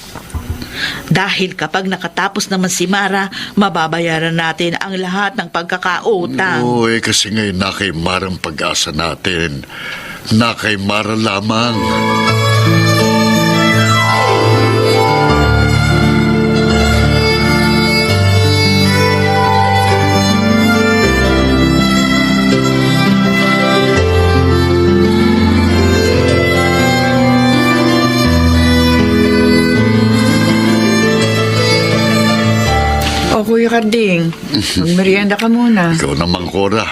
Dahil kapag nakatapos naman si Mara, mababayaran natin ang lahat ng pagkakautang. Kasi ngayon na kay Mara ang pag-asa natin. Na kay Mara lamang. Kuya Karding, magmerienda ka muna. Ikaw naman, Cora.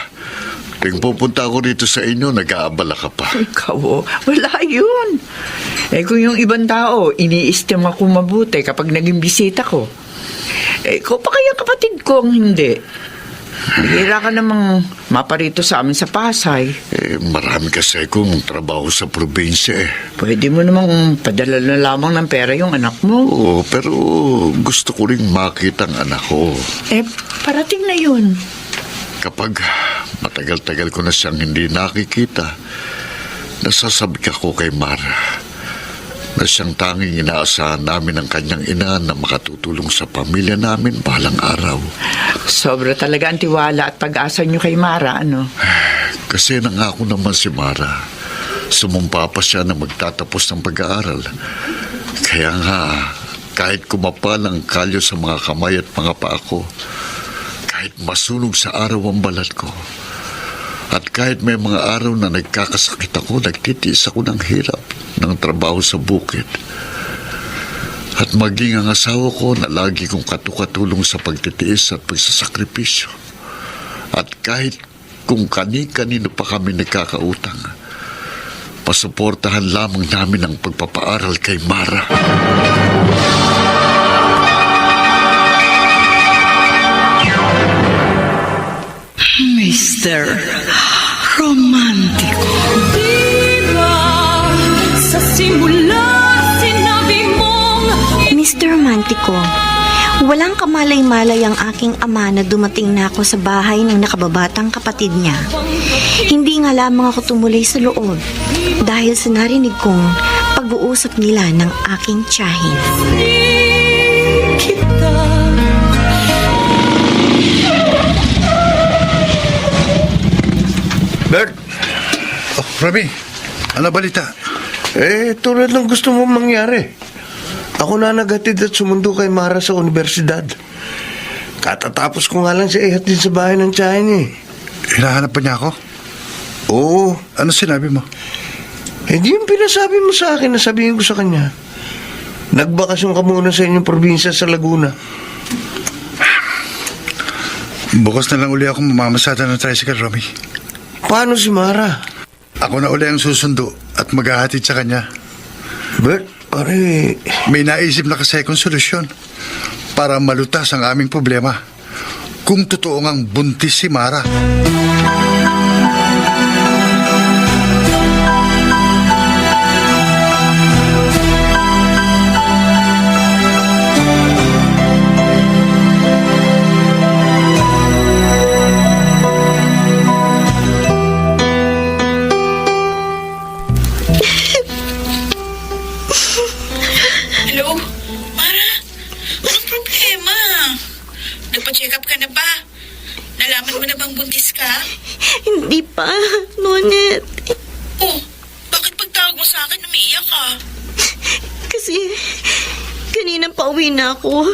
Tuwing pupunta ako rito sa inyo, nag-aabala ka pa. Ikaw, wala yun. Kung yung ibang tao, iniistim ako mabuti kapag naging bisita ko. Ikaw pa kaya kapatid ko ang hindi. Bihira ka namang maparito sa amin sa Pasay. Marami kasi kong trabaho sa probinsya Pwede mo namang padala na lamang ng pera yung anak mo. Pero gusto ko rin makita ang anak ko. Parating na yun. Kapag matagal-tagal ko na siyang hindi nakikita, nasasabi ako kay Mara na siyang tanging inaasahan namin ng kanyang ina na makatutulong sa pamilya namin balang araw. Sobra talaga ang tiwala at pag-asa niyo kay Mara, ano? Kasi nangako naman si Mara. Sumumpa pa siya na magtatapos ng pag-aaral. Kaya nga, kahit kumapal ang kalyo sa mga kamay at mga paa ko, kahit masunog sa araw ang balat ko, at kahit may mga araw na nagkakasakit ako, nagtitiis ako ng hirap ng trabaho sa bukid. At maging ang asawa ko na lagi kong katukatulong sa pagtitiis at pagsasakripisyo. At kahit kung kani-kanino pa kami nagkakautang, pasuportahan lamang namin ang pagpapaaral kay Mara. Mr. Romantiko. Diba sa simula sinabi mong Mr. Romantiko, walang kamalay-malay ang aking ama na dumating na ako sa bahay ng nakababatang kapatid niya. Hindi nga lamang ako tumuloy sa loob dahil sa narinig kong pag-uusap nila ng aking tiyahin. kita. Bert! Rami, ano balita? Tulad ng gusto mo mangyari. Ako na nagatid at sumundo kay Mara sa universidad. Katatapos ko nga lang siya ihatid sa bahay ng tiyahin niya. Hinahanap pa niya ako? Oo. Ano sinabi mo? Hindi yung pinasabi mo sa akin na sabihin ko sa kanya. Nagbakasyon ka muna sa inyong probinsya sa Laguna. Bukas na lang uli ako mamamasada ng tricycle, Romy. Paano si Mara? Ako na uli ang susundo at maghahatid sa kanya. Bert, pare... May naisip na kasi akong solusyon para malutas ang aming problema. Kung totoo ngang buntis si Mara. Hello? Mara? Anong problema? Nagpa-check up ka na ba? Nalaman mo na bang buntis ka? Hindi pa, Nonet. Oh, bakit pagtawag mo sa akin umiiyak ka? Kasi, kanina pa uwi na ako.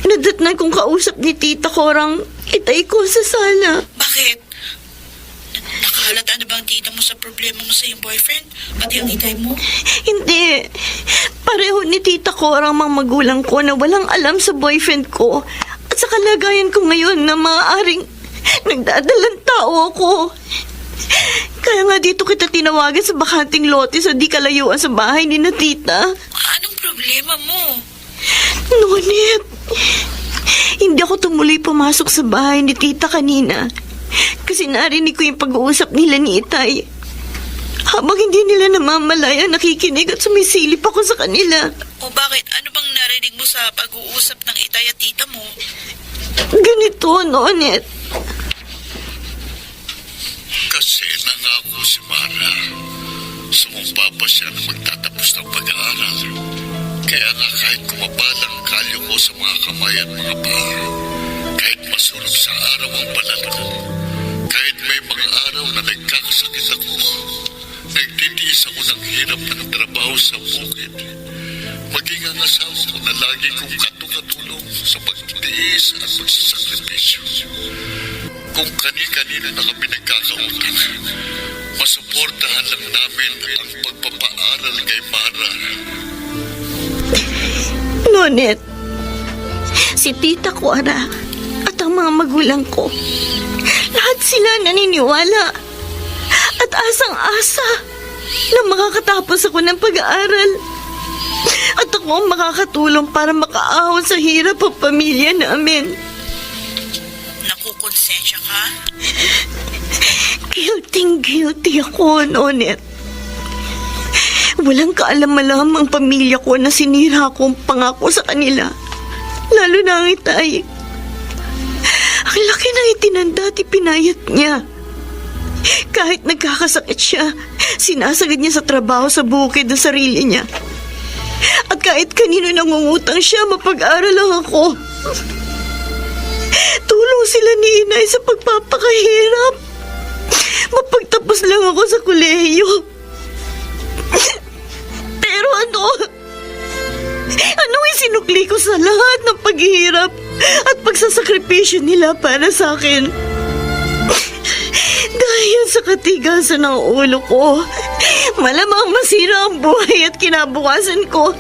Nadatnan kong kausap ni Tita Korang itay ko sa sala. Bakit? Nakahalata na bang tita mo sa problema mo sa iyong boyfriend? Pati ang itay mo? Hindi. Pareho ni Tita Korang mga magulang ko na walang alam sa boyfriend ko. At sa kalagayan ko ngayon na maaaring nagdadalang tao ako. Kaya nga dito kita tinawagan sa bakanting lote sa di kalayuan sa bahay ni na tita. Anong problema mo? Nonet, hindi ako tumuloy pumasok sa bahay ni tita kanina. Kasi narinig ko yung pag-uusap nila ni Itay. Habang hindi nila namamalaya, nakikinig at sumisilip ako sa kanila. O bakit? Ano bang narinig mo sa pag-uusap ng itay at tita mo? Ganito, Nonet. Kasi nangako si Mara. Sumumpa pa siya na magtatapos ng pag-aaral. Kaya nga kahit kumapalang kalyo ko sa mga kamay at mga paa, kahit masunog sa araw ang balat ko, kahit may mga araw na nagkakasakit ako, nagtitiis ako ng hirap ng trabaho sa bukid. Maging ang asawa ko na lagi kong katulong sa pagtitiis at pagsasakripisyo. Kung kani-kanino na kami nagkakautang, masuportahan lang namin ang pagpapaaral kay Mara. Nonet, si Tita Cora at ang mga magulang ko, lahat sila naniniwala at asang-asa na makakatapos ako ng pag-aaral. At ako ang makakatulong para makaahon sa hirap ang pamilya namin. Nakukonsensya ka? Guilty ako, Nonet. Walang kaalam-alam ang pamilya ko na sinira akong pangako sa kanila. Lalo na ang Itay. Ang laki ng itinanda at ipinayat niya. Kahit nagkakasakit siya, sinasagad niya sa trabaho sa bukid ng sarili niya. At kahit kanino nangungutang siya, mapag-aral lang ako. Tulong sila ni Inay sa pagpapakahirap. Mapagtapos lang ako sa kolehiyo. Pero anong isinukli ko sa lahat ng paghihirap at pagsasakripisyo nila para sa akin? Dahil sa katigasan ng ulo ko, malamang masira ang buhay at kinabukasan ko.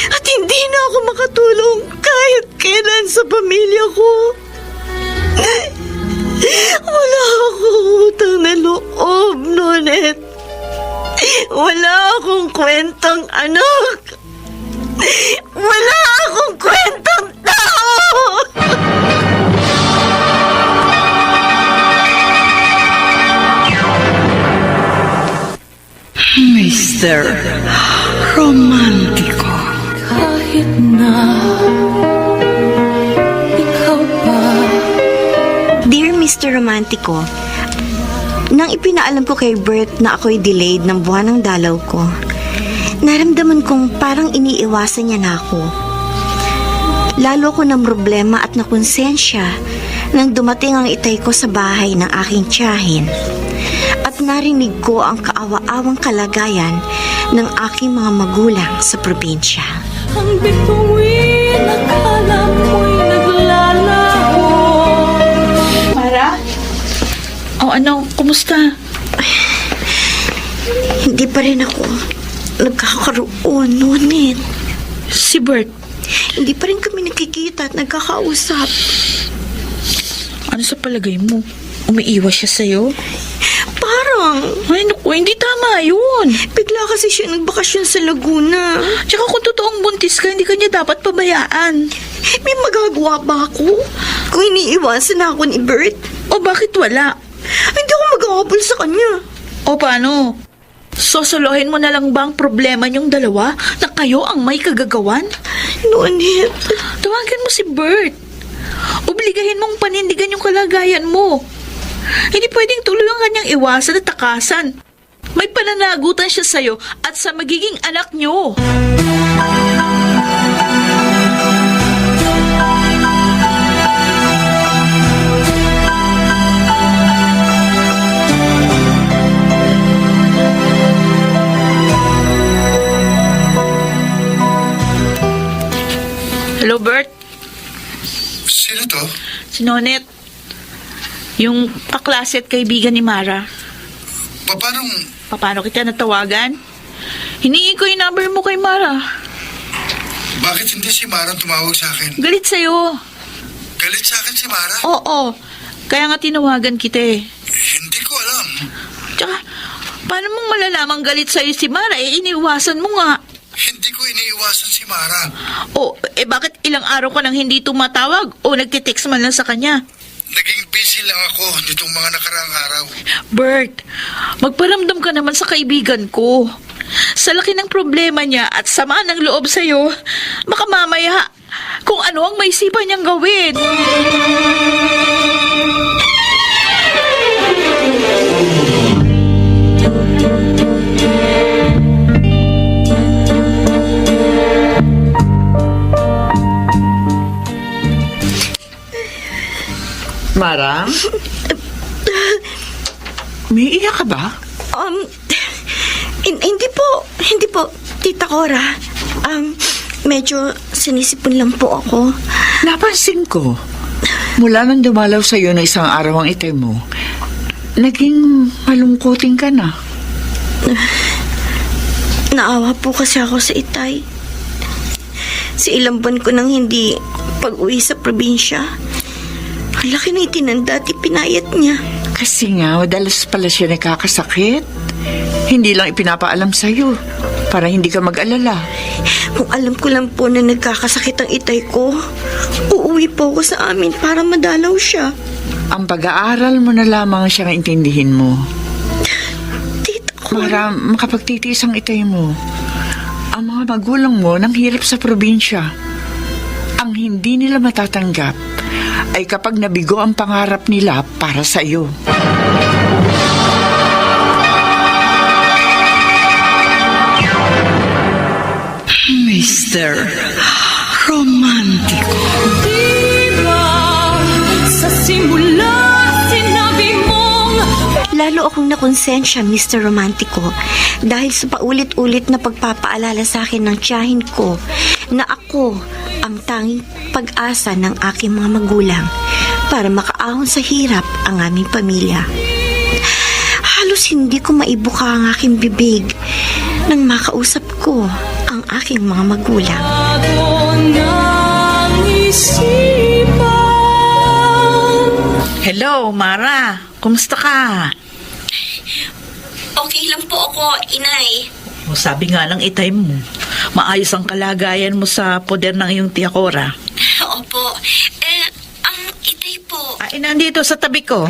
At hindi na ako makatulong kahit kailan sa pamilya ko. Wala akong utang na loob, Nonet. Wala akong kwentang anak. Wala akong kwentang tao. Mr. Romantiko. Kahit na ikaw pa. Dear Mr. Romantico, nang ipinaalam ko kay Bert na ako'y delayed ng buwan ng dalaw ko, naramdaman kong parang iniiwasan niya na ako. Lalo ko ng problema at nakonsensya nang dumating ang Itay ko sa bahay ng aking tiyahin at narinig ko ang kaawa-awang kalagayan ng aking mga magulang sa probinsya. Ang bituin, akala mo'y naglalaho. Mara? O ano, kumusta? Hindi pa rin ako nagkakaroon, Nonet. si Bert? Hindi pa rin kami nakikita at nagkakausap. Ano sa palagay mo? Umiiwas siya sa'yo? Parang, Ay, naku, hindi tama yun. bigla kasi siya nagbakasyon sa Laguna. Tsaka kung totoong buntis ka, hindi ka niya dapat pabayaan. May magagawa ba ako? Kung iniiwasan na ako ni Bert, O bakit wala? hindi ako maghahabol sa kanya. O paano? Sosolohin mo na lang ba ang problema niyong dalawa na kayo ang may kagagawan? Nonit, Tawagan mo si Bert. Obligahin mong panindigan yung kalagayan mo. Hindi pwedeng tuloy ang kanyang iwasan at takasan. May pananagutan siya sa'yo at sa magiging anak niyo. Hello, Bert. Sino to? Si Nonet. Yung kaklase at kaibigan ni Mara. Paano kita natawagan? Hiningi ko yung number mo kay Mara. Bakit hindi si Mara tumawag sa akin? Galit sa'yo. Galit sa akin si Mara? Oo. Kaya nga tinawagan kita eh. Hindi ko alam. Tsaka, paano mong malalamang galit sa'yo si Mara? Iniiwasan mo nga. Hindi ko iniiwasan si Mara. Bakit ilang araw ka nang hindi tumatawag o nagtitext man lang sa kanya? Naging busy lang ako nitong mga nakaraang araw. Bert, magparamdam ka naman sa kaibigan ko. Sa laki ng problema niya at sama ng loob sa'yo, baka mamaya kung ano ang may sipa niyang gawin. Mara? May iyak ka ba? Hindi po, Tita Cora. Medyo sinisipon lang po ako. Napansin ko. Mula nang dumalaw sa'yo na isang araw ang itay mo, naging malungkutin ka na. Naawa po kasi ako sa itay. Si ilang buwan ko nang hindi pag-uwi sa probinsya. Ang laki na itinanda at ipinayat niya. Kasi nga, madalas pala siya nakakasakit. Hindi lang ipinapaalam sa'yo para hindi ka mag-alala. Kung alam ko lang po na nagkakasakit ang itay ko, uuwi po ako sa amin para madalaw siya. Ang pag-aaral mo na lamang siyang intindihin mo. Tita ko. Para makapagtitiis ang itay mo. Ang mga magulang mo nang hirap sa probinsya. Ang hindi nila matatanggap ay kapag nabigo ang pangarap nila para sa iyo. Mr. Romantico. Diba sa simula sinabi mong Lalo akong nakonsensya, Mr. Romantico, dahil sa paulit-ulit na pagpapaalala sa akin ng tiyahin ko na ako ang tanging pag-asa ng aking mga magulang para makaahon sa hirap ang aming pamilya. Halos hindi ko maibuka ang aking bibig nang makausap ko ang aking mga magulang. Hello, Mara. Kumusta ka? Okay lang po ako, Inay. Sabi nga ng itay mo, maayos ang kalagayan mo sa poder ng iyong tiya Cora. Opo. Ang itay po, Nandito sa tabi ko.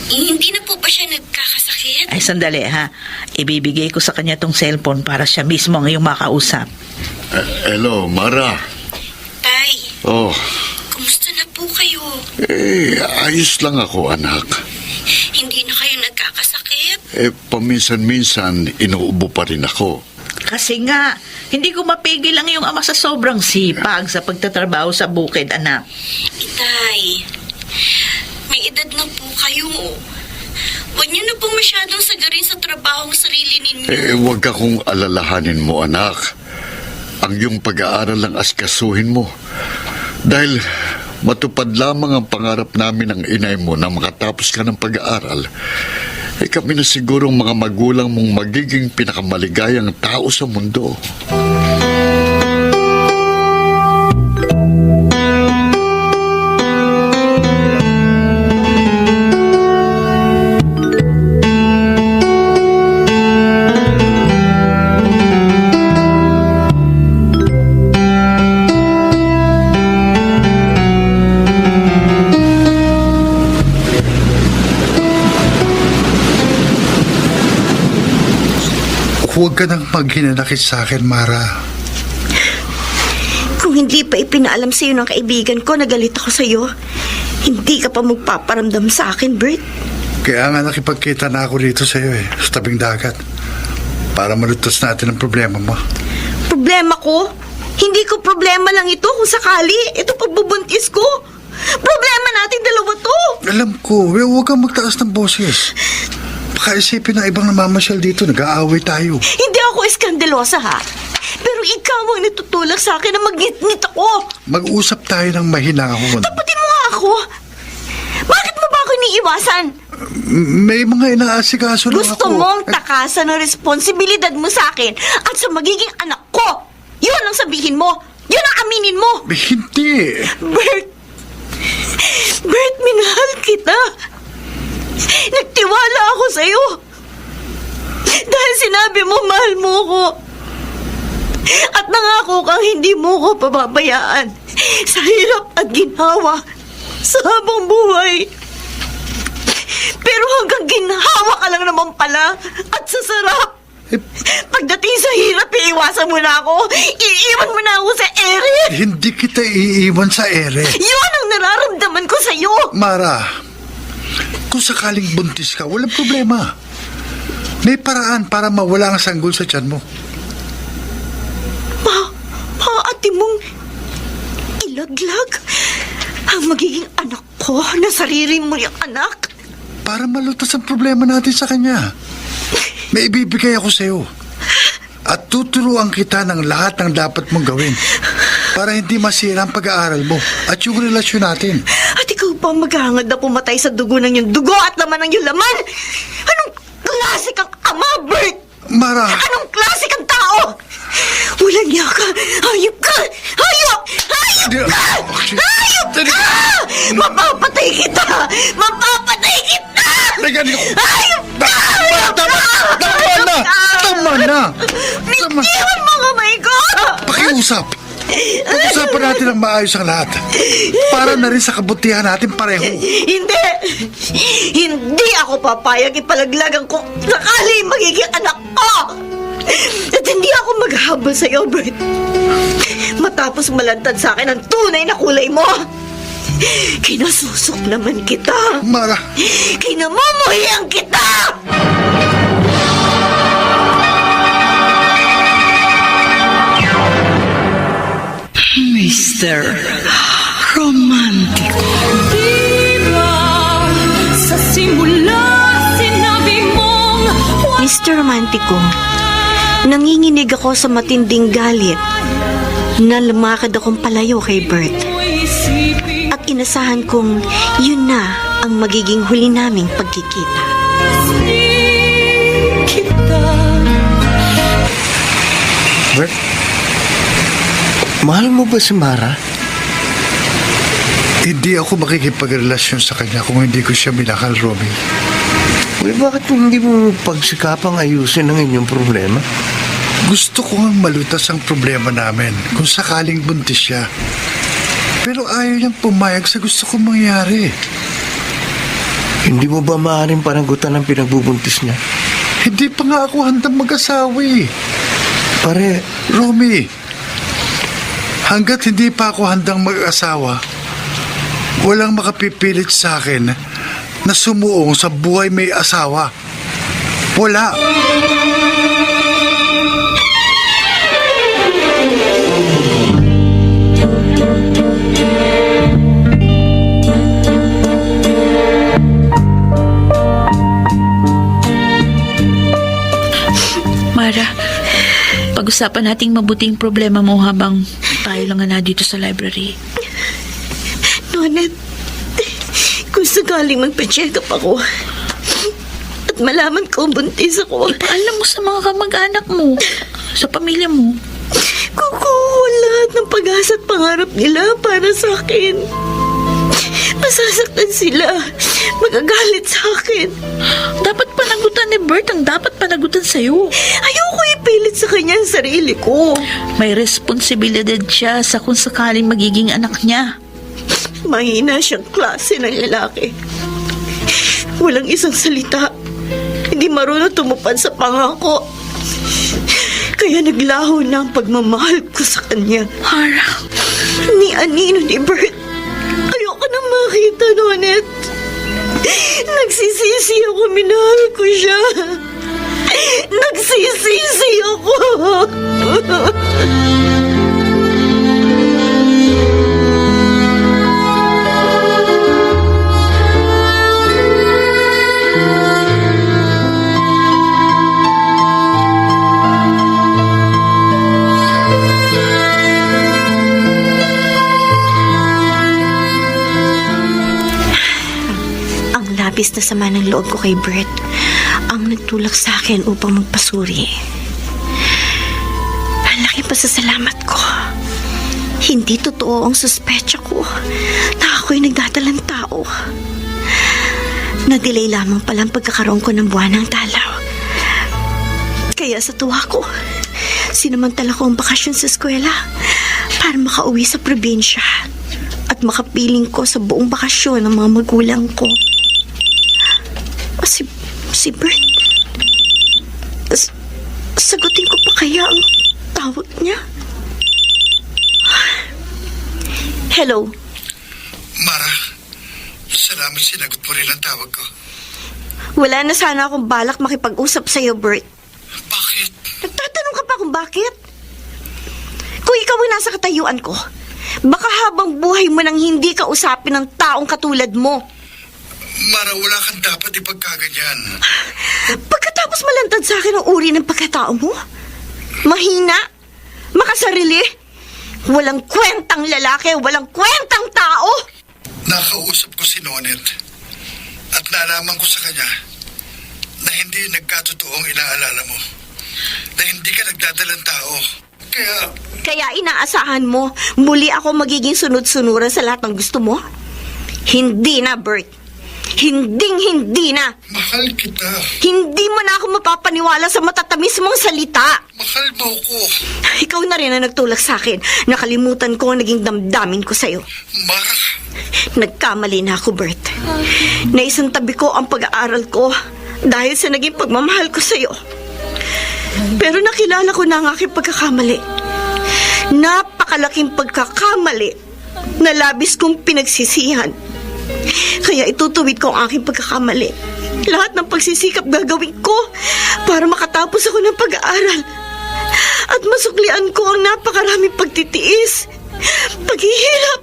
hindi na po ba siya nagkakasakit? Ay, sandali ha. Ibibigay ko sa kanya tong cellphone para siya mismo ang iyong makausap. Hello, Mara. Tay, Oh, kumusta na po kayo? ayos lang ako, anak. Hindi na kayo nagkakasakit? Paminsan-minsan, inuubo pa rin ako. Kasi nga, hindi ko mapigil ang iyong ama sa sobrang sipag sa pagtatrabaho sa bukid, anak. Itay, may edad na po kayo. Huwag niyo na po masyadong sagarin sa trabaho ng sarili ninyo. Huwag akong alalahanin mo, anak. Ang iyong pag-aaral ang askasuhin mo. Dahil matupad lamang ang pangarap namin ng inay mo na makatapos ka ng pag-aaral, kami na sigurong mga magulang mong magiging pinakamaligayang tao sa mundo. Huwag ka nang maghinanakit sa akin, Mara. Kung hindi pa ipinaalam sa'yo ng kaibigan ko na galit ako sa'yo, hindi ka pa magpaparamdam sa akin, Bert. Kaya nga nakipagkita na ako dito sa iyo sa tabing dagat. Para malutos natin ang problema mo. Problema ko? Hindi ko problema lang ito kung sakali. Ito pagbubuntis ko. Problema natin dalawa to. Alam ko, huwag kang magtaas ng boses. Baka isipin ng ibang namamasyal dito, nag-aaway tayo. Hindi ako eskandalosa, ha? Pero ikaw ang natutulak sa akin na mag-ngit-ngit ako. Mag-usap tayo ng mahinahon. Taputin mo nga ako. Bakit mo ba ako iniiwasan? May mga inaasikaso lang ako. Gusto mong takasan ang responsibilidad mo sa akin at sa magiging anak ko. Yun ang sabihin mo. Yun ang aminin mo. Hindi. Bert, minahal kita. Nagtiwala ako sa'yo. Dahil sinabi mo, mahal mo ko. At nangako kang hindi mo ko pababayaan sa hirap at ginhawa sa habang buhay. Pero hanggang ginhawa ka lang naman pala at sa sarap. Pagdating sa hirap, iiwasan mo na ako. Iiwan mo na ako sa ere. Hindi kita iiwan sa ere. Yun ang nararamdaman ko sa'yo. Mara, kung sakaling buntis ka, walang problema. May paraan para mawala ang sanggol sa tiyan mo. Ate mong ilaglag ang magiging anak ko na sarili mo yung anak. Para malutas ang problema natin sa kanya. May ibibigay ako sa'yo. At tuturuan kita ng lahat ng dapat mong gawin para hindi masira ang pag-aaral mo at yung relasyon natin. At ikaw pa maghahangad na pumatay sa dugo ng yung dugo at laman ng yung laman? Anong klase kang ama, Bert? Mara! Anong klase kang tao? Walang niya ka! Hayop ka! Hayop! Hayop ka! Hayop ka! Mapapatay kita! Mapapatay kita! Hayop ka! Tama na! Bitiwan mo kamay ko! Pakiusap! Pag-usapan natin ang maayos ang lahat. Para na rin sa kabutihan natin pareho. Hindi! Hindi ako papayag ipalaglagan kung sakali magiging anak ko! At hindi ako maghahabol sa iyo, Bert. Matapos malantad sa akin ang tunay na kulay mo, kinasusok naman kita. Mara! Kinamumuhian kita! Mr. Romantico. Diba sa simula sinabi mong Mr. Romantico, nanginginig ako sa matinding galit na lumakad akong palayo kay Bert. At inasahan kong yun na ang magiging huli naming pagkikita. Bert, mahal mo ba si Mara? Hindi ako makikipagrelasyon sa kanya kung hindi ko siya minahal, Romy. Uy, bakit hindi mo pagsikapang ayusin ang inyong problema? Gusto ko ang malutas ang problema namin kung sakaling buntis siya. Pero ayaw niyang pumayag sa gusto kong mangyari. Hindi mo ba maaaring panagutan ang pinagbubuntis niya? Hindi pa nga ako handang mag-asawa eh. Pare, Romy, hanggat hindi pa ako handang mag-asawa, walang makapipilit sa akin na sumuong sa buhay may asawa. Wala. Mara, pag-usapan nating mabuting problema mo habang tayo lang na dito sa library. Nonet, kung sakaling magpa-check up ako at malaman ko buntis ako, Ipaalam mo sa mga kamag-anak mo, sa pamilya mo. kukuha lahat ng pag-asa at pangarap nila para sa akin. Masasaktan sila. Magagalit sa akin. Dapat panagutan ni Bert ang dapat panagutan sa'yo. Ayoko ipilit sa kanya ang sarili ko. May responsibilidad siya sa kung sakaling magiging anak niya. Mahina siyang klase ng lalaki. Walang isang salita. Hindi marunong tumupad sa pangako. Kaya naglaho na ang pagmamahal ko sa kanya. Mara, Ni Anino ni Bert. Ayoko na makita, Nonet. Nagsisisi ako, minahal ko siya. Nagsisisi ako. Labis na sama ng loob ko kay Bert ang nagtulak sa akin upang magpasuri. Ang laking pasasalamat ko. Hindi totoo ang suspecha ko na ako'y nagdadalang tao. Na-delay lamang palang pagkakaroon ko ng buwan ng dalaw. Kaya sa tuwa ko, sinamantala ko ang bakasyon sa eskwela para makauwi sa probinsya at makapiling ko sa buong bakasyon ng mga magulang ko. Si Bert. Sagutin ko pa kaya ang tawag niya? Hello? Mara, salamat sinagot mo rin ang tawag ko. Wala na sana akong balak makipag-usap sa'yo, Bert. Bakit? Nagtatanong ka pa kung bakit? Kung ikaw ay nasa katayuan ko, baka habang buhay mo nang hindi ka usapin ng taong katulad mo. Mara, wala kang dapat ipagkaganyan. Pagkatapos malantad sa akin ang uri ng pagkatao mo, mahina, makasarili, walang kwentang lalaki, walang kwentang tao. Nakausap ko si Nonet at nalaman ko sa kanya na hindi nagkatotoong inaalala mo, na hindi ka nagdadalang tao. Kaya inaasahan mo, muli ako magiging sunod-sunuran sa lahat ng gusto mo? Hindi na, Bert. Hindi na. Mahal kita. Hindi mo na ako mapapaniwala sa matatamis mong salita. Mahal mo ko. Ikaw na rin ang nagtulak sa akin. Nakalimutan ko ang naging damdamin ko sa'yo. Mara. Nagkamali na ako, Bert. Naisang tabi ko ang pag-aaral ko dahil sa naging pagmamahal ko sa'yo. Pero nakilala ko na ang aking pagkakamali. Napakalaking pagkakamali na labis kong pinagsisihan. Kaya itutuwid ko ang aking pagkakamali. Lahat ng pagsisikap gagawin ko para makatapos ako ng pag-aaral. At masuklian ko ang napakaraming pagtitiis, paghihirap,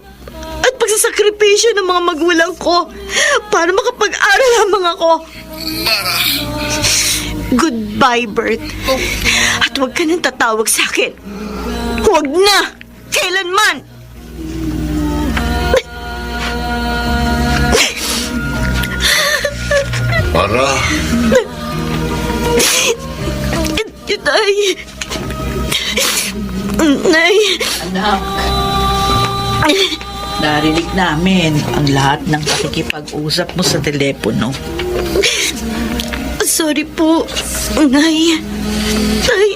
at pagsasakripisyo ng mga magulang ko para makapag-aral lamang ako. Mara. Goodbye, Bert. At huwag ka nang tatawag sa akin. Huwag na! Kailanman! Mara. Nay. Nay. Anak. Narinig namin ang lahat ng pakikipag-usap mo sa telepono. Sorry po, Nay. Nay,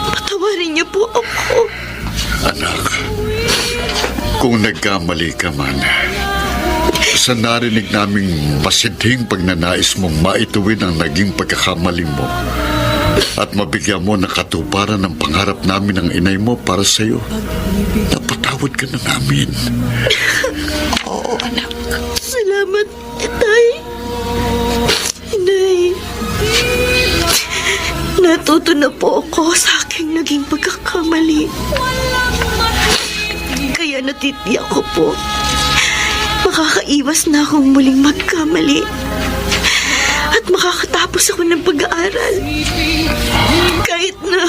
patawarin niyo po ako. Anak, kung nagkamali ka man, sa narinig naming masidhing pagnanais mong maituwid ang naging pagkakamali mo at mabigyan mo ng katuparan ng pangarap namin ng inay mo para sa'yo, napatawad ka na namin. Oo, anak. Salamat, Tay. Inay. Natuto na po ako sa aking naging pagkakamali. Kaya natitiyak ko po, makakaiwas na akong muling magkamali at makakatapos ako ng pag-aaral. Kahit na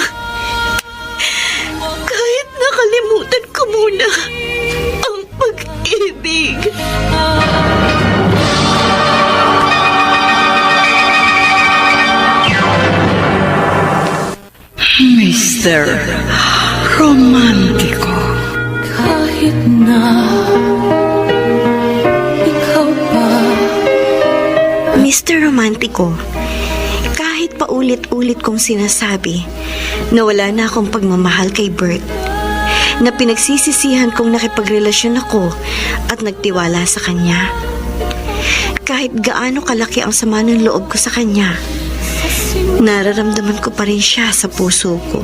kalimutan ko muna ang pag-ibig. Mr. Romantiko. Kahit na ikaw pa. Mr. Romantiko, kahit paulit-ulit kong sinasabi na wala na akong pagmamahal kay Bert, na pinagsisisihan kong nakipagrelasyon ako at nagtiwala sa kanya. Kahit gaano kalaki ang sama ng loob ko sa kanya, Nararamdaman ko pa rin siya sa puso ko.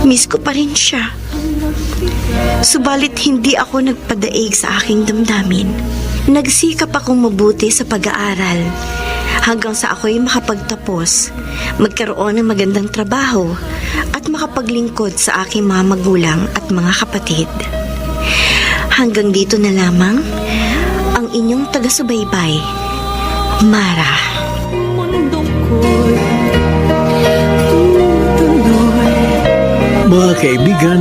Miss ko pa rin siya. Subalit hindi ako nagpadaig sa aking damdamin. Nagsikap akong mabuti sa pag-aaral hanggang sa ako'y makapagtapos, magkaroon ng magandang trabaho at makapaglingkod sa aking mga magulang at mga kapatid. Hanggang dito na lamang ang inyong taga-subaybay, Mara. Mga kaibigan,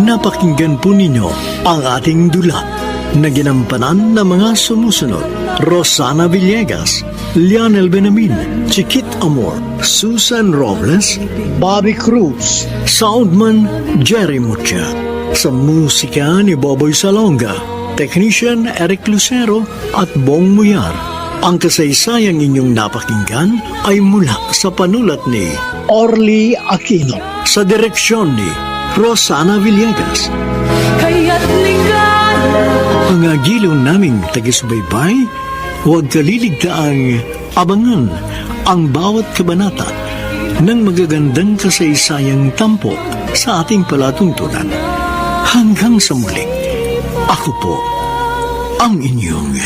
napakinggan po ninyo ang ating dula na ginampanan ng mga sumusunod. Rosana Villegas, Lionel Benamin, Chiquit Amor, Susan Robles, Bobby Cruz, Soundman Jerry Mucha. Sa musika ni Boboy Salonga, Technician Eric Lucero at Bong Muyar. Ang kasaysayang inyong napakinggan ay mula sa panulat ni Orly Aquino sa direksyon ni Rosana Villegas. Mga giliw naming taga-subaybay, huwag kaliligtaang abangan ang bawat kabanata ng magagandang kasaysayang tampok sa ating palatuntunan. Hanggang sa muli, ako po ang inyong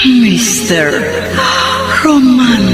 Mr. Romano.